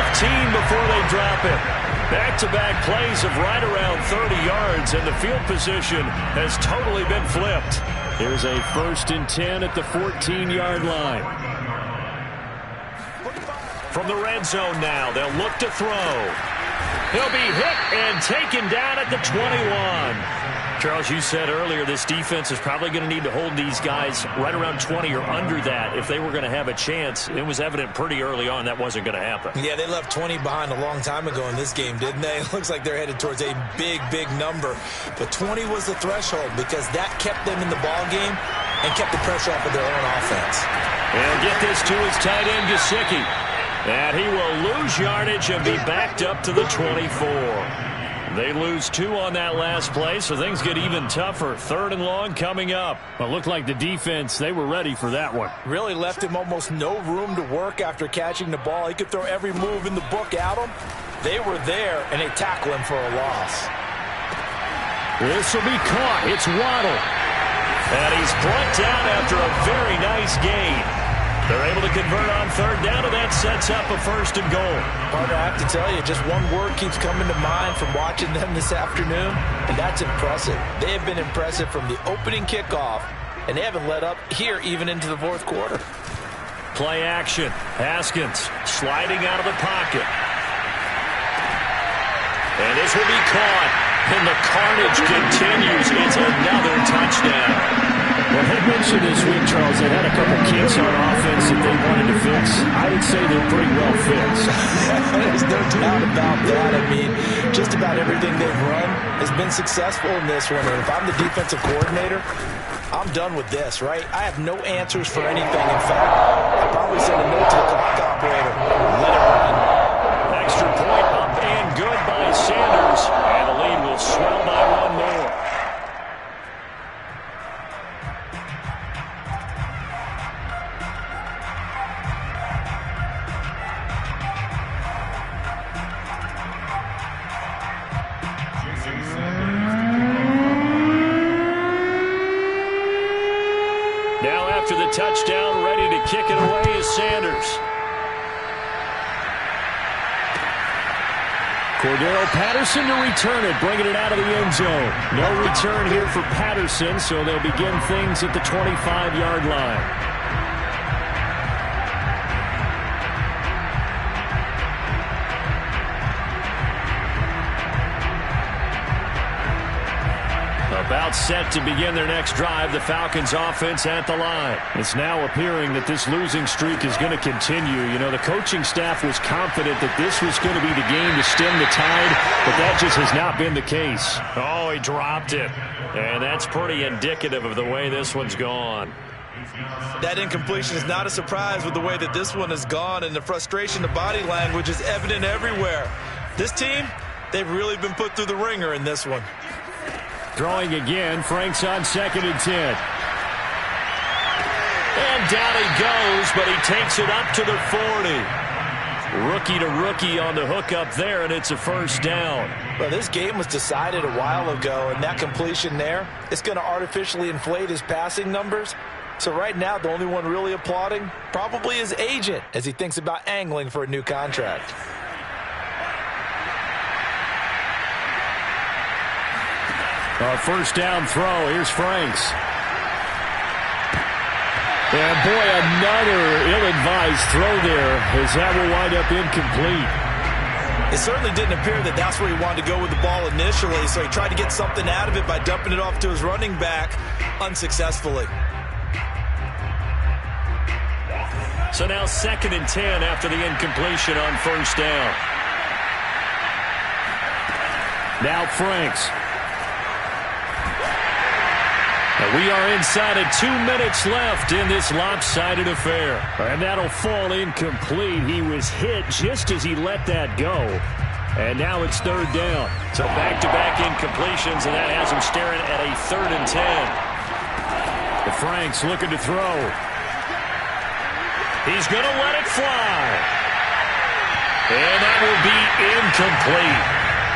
before they drop it. Back-to-back plays of right around 30 yards, and the field position has totally been flipped. Here's a 1st and 10 at the 14-yard line. From the red zone now, they'll look to throw. He'll be hit and taken down at the 21. Charles, you said earlier this defense is probably going to need to hold these guys right around 20 or under that if they were going to have a chance. It was evident pretty early on that wasn't going to happen. Yeah, they left 20 behind a long time ago in this game, didn't they? It looks like they're headed towards a big, big number. But 20 was the threshold because that kept them in the ball game and kept the pressure off of their own offense. They'll get this to his tight end, Gesicki. And he will lose yardage and be backed up to the 24. They lose 2 on that last play, so things get even tougher. 3rd and long coming up. Well, it looked like the defense, they were ready for that one. Really left him almost no room to work after catching the ball. He could throw every move in the book at him. They were there, and they tackle him for a loss. This will be caught. It's Waddle. And he's brought down after a very nice gain. They're able to convert on 3rd down, and that sets up a 1st and goal. Partner, I have to tell you, just one word keeps coming to mind from watching them this afternoon, and that's impressive. They have been impressive from the opening kickoff, and they haven't let up here even into the 4th quarter. Play action. Haskins sliding out of the pocket. And this will be caught. And the carnage continues. It's another touchdown. Well, they mentioned this week, Charles, they had a couple kinks on offense that they wanted to fix. I would say they're pretty well fixed. There's no doubt about that. I mean, just about everything they've run has been successful in this one. And if I'm the defensive coordinator, I'm done with this, right? I have no answers for anything. In fact, I'd probably send a note to the clock operator. Let it run. Extra point up and good by Sanders. And the lead will swell by one more. Now after the touchdown, ready to kick it away is Sanders. Cordero Patterson to return it, bringing it out of the end zone. No return here for Patterson, so they'll begin things at the 25-yard line. About set to begin their next drive, the Falcons offense at the line. It's now appearing that this losing streak is going to continue. You know, the coaching staff was confident that this was going to be the game to stem the tide, but that just has not been the case. Oh, he dropped it. And that's pretty indicative of the way this one's gone. That incompletion is not a surprise with the way that this one has gone, and the frustration, the body language is evident everywhere. This team, they've really been put through the ringer in this one. Throwing again, Frank's on 2nd and 10. And down he goes, but he takes it up to the 40. Rookie to rookie on the hook up there, and it's a first down. Well, this game was decided a while ago, and that completion there, it's going to artificially inflate his passing numbers. So right now, the only one really applauding probably his agent as he thinks about angling for a new contract. First down throw. Here's Franks. And boy, another ill-advised throw there as that will wind up incomplete. It certainly didn't appear that that's where he wanted to go with the ball initially, so he tried to get something out of it by dumping it off to his running back unsuccessfully. So now 2nd and 10 after the incompletion on first down. Now Franks. We are inside of 2 minutes left in this lopsided affair. And that'll fall incomplete. He was hit just as he let that go. And now it's 3rd down. So back-to-back incompletions, and that has him staring at a 3rd and 10. The Franks looking to throw. He's going to let it fly. And that will be incomplete.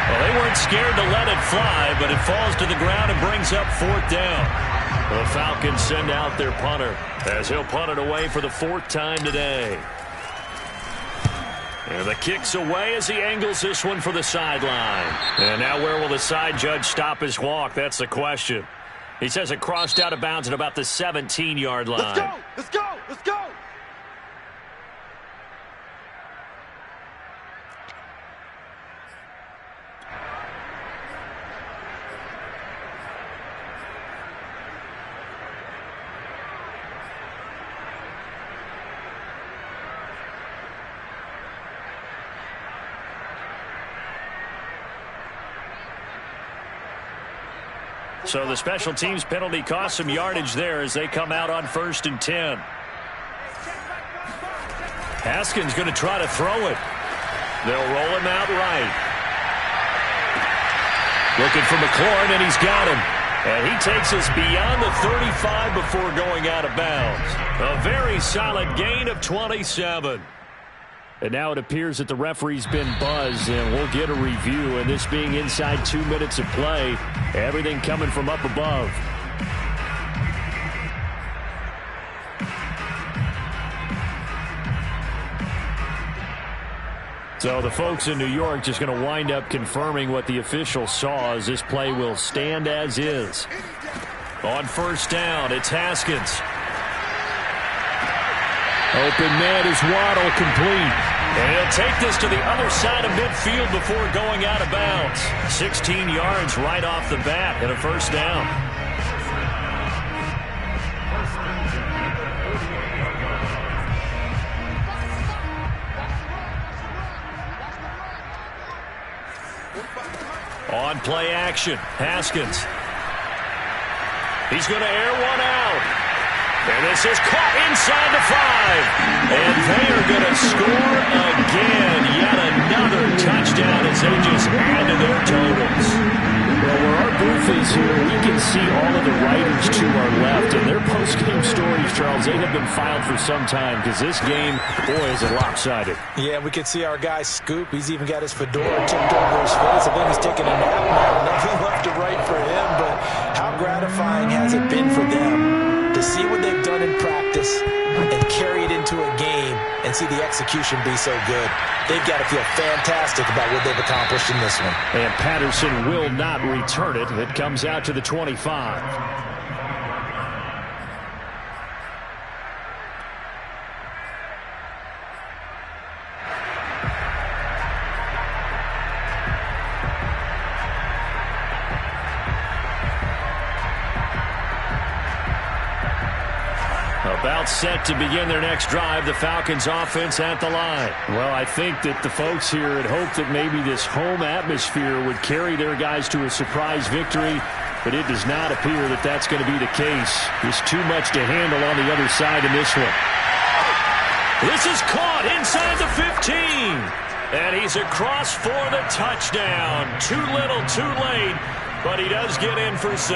Well, they weren't scared to let it fly, but it falls to the ground and brings up 4th down. The Falcons send out their punter as he'll punt it away for the 4th time today. And the kick's away as he angles this one for the sideline. And now where will the side judge stop his walk? That's the question. He says it crossed out of bounds at about the 17-yard line. Let's go! Let's go! Let's go! So the special teams penalty cost some yardage there as they come out on 1st and 10. Haskins going to try to throw it. They'll roll him out right. Looking for McLaurin, and he's got him. And he takes us beyond the 35 before going out of bounds. A very solid gain of 27. And now it appears that the referee's been buzzed, and we'll get a review. And this being inside 2 minutes of play, everything coming from up above. So the folks in New York just going to wind up confirming what the official saw as this play will stand as is. On 1st down, it's Haskins. Open man is Waddle, complete. And he'll take this to the other side of midfield before going out of bounds. 16 yards right off the bat and a first down. On play action, Haskins. He's going to air one out. And this is caught inside the 5. And they are going to score again. Yet another touchdown as they just add to their totals. Well, where our booth is here, we can see all of the writers to our left. And their post-game stories, Charles, they have been filed for some time because this game, boy, is it lopsided. Yeah, we can see our guy Scoop. He's even got his fedora tipped over his face. I think he's taking a nap now. Nothing left to write for him, but how gratifying has it been for them to see what they've done in practice and carry it into a game and see the execution be so good. They've got to feel fantastic about what they've accomplished in this one. And Patterson will not return it. It comes out to the 25. About set to begin their next drive, the Falcons offense at the line. Well, I think that the folks here had hoped that maybe this home atmosphere would carry their guys to a surprise victory, but it does not appear that that's going to be the case. There's too much to handle on the other side in this one. This is caught inside the 15. And he's across for the touchdown. Too little, too late. But he does get in for 6.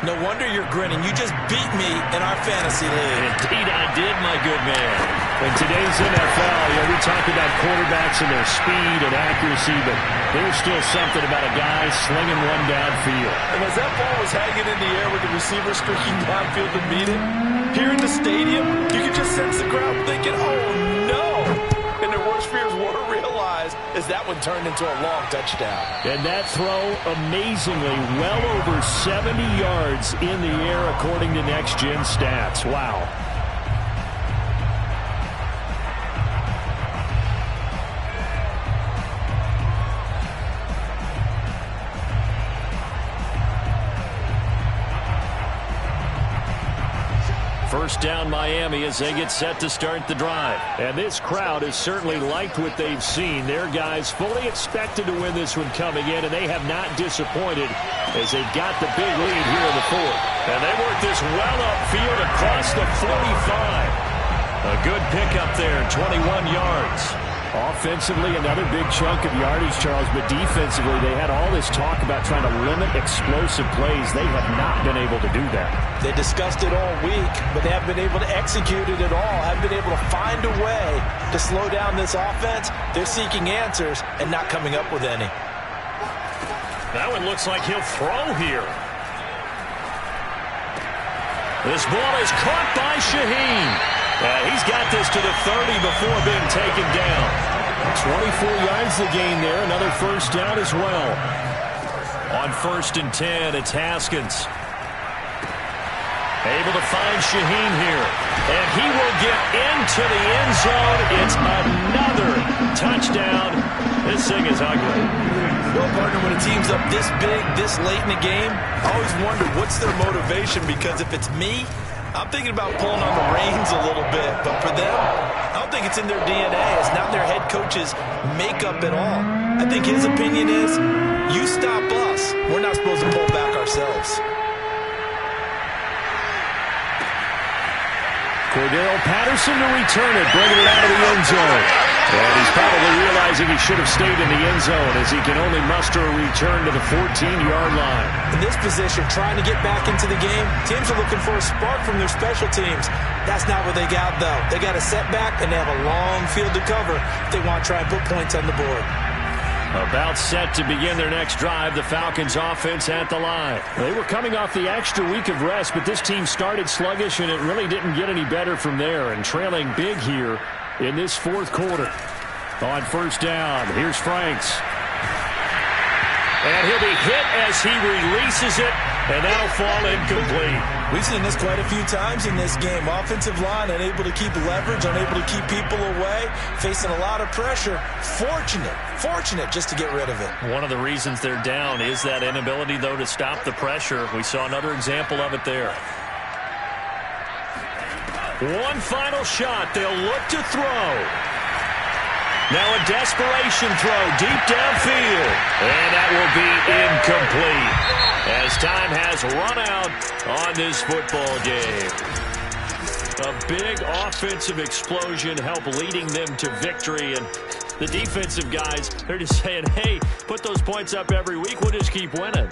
No wonder you're grinning. You just beat me in our fantasy league. Indeed I did, my good man. In today's NFL, we talk about quarterbacks and their speed and accuracy, but there's still something about a guy slinging one downfield. And as that ball was hanging in the air with the receiver streaking downfield to meet it, here in the stadium, you could just sense the crowd thinking, oh, no. And their worst fears were realized as that one turned into a long touchdown. And that throw, amazingly, well over 70 yards in the air according to Next Gen Stats. Wow. First down Miami as they get set to start the drive. And this crowd has certainly liked what they've seen. Their guys fully expected to win this one coming in, and they have not disappointed as they've got the big lead here in the 4th. And they work this well upfield across the 45. A good pickup there, 21 yards. Offensively, another big chunk of yardage, Charles, but defensively, they had all this talk about trying to limit explosive plays. They have not been able to do that. They discussed it all week, but they haven't been able to execute it at all, haven't been able to find a way to slow down this offense. They're seeking answers and not coming up with any. That one looks like he'll throw here. This ball is caught by Shaheen. He's got this to the 30 before being taken down. 24 yards the gain there. Another first down as well. On 1st and 10, it's Haskins. Able to find Shaheen here. And he will get into the end zone. It's another touchdown. This thing is ugly. Well, partner, when a team's up this big, this late in the game, I always wonder what's their motivation, because if it's me, I'm thinking about pulling on the reins a little bit, but for them, I don't think it's in their DNA. It's not their head coach's makeup at all. I think his opinion is, you stop us, we're not supposed to pull back ourselves. Cordero Patterson to return it, bringing it out of the end zone. And he's probably realizing he should have stayed in the end zone as he can only muster a return to the 14-yard line. In this position, trying to get back into the game, teams are looking for a spark from their special teams. That's not what they got, though. They got a setback, and they have a long field to cover if they want to try and put points on the board. About set to begin their next drive, the Falcons offense at the line. They were coming off the extra week of rest, but this team started sluggish, and it really didn't get any better from there. And trailing big here in this 4th quarter. On 1st down, here's Franks. And he'll be hit as he releases it, and that'll fall incomplete. We've seen this quite a few times in this game. Offensive line unable to keep leverage, unable to keep people away, facing a lot of pressure. Fortunate just to get rid of it. One of the reasons they're down is that inability, though, to stop the pressure. We saw another example of it there. One final shot. They'll look to throw. Now a desperation throw deep downfield. And that will be incomplete as time has run out on this football game. A big offensive explosion helped leading them to victory. And the defensive guys, they're just saying, hey, put those points up every week. We'll just keep winning.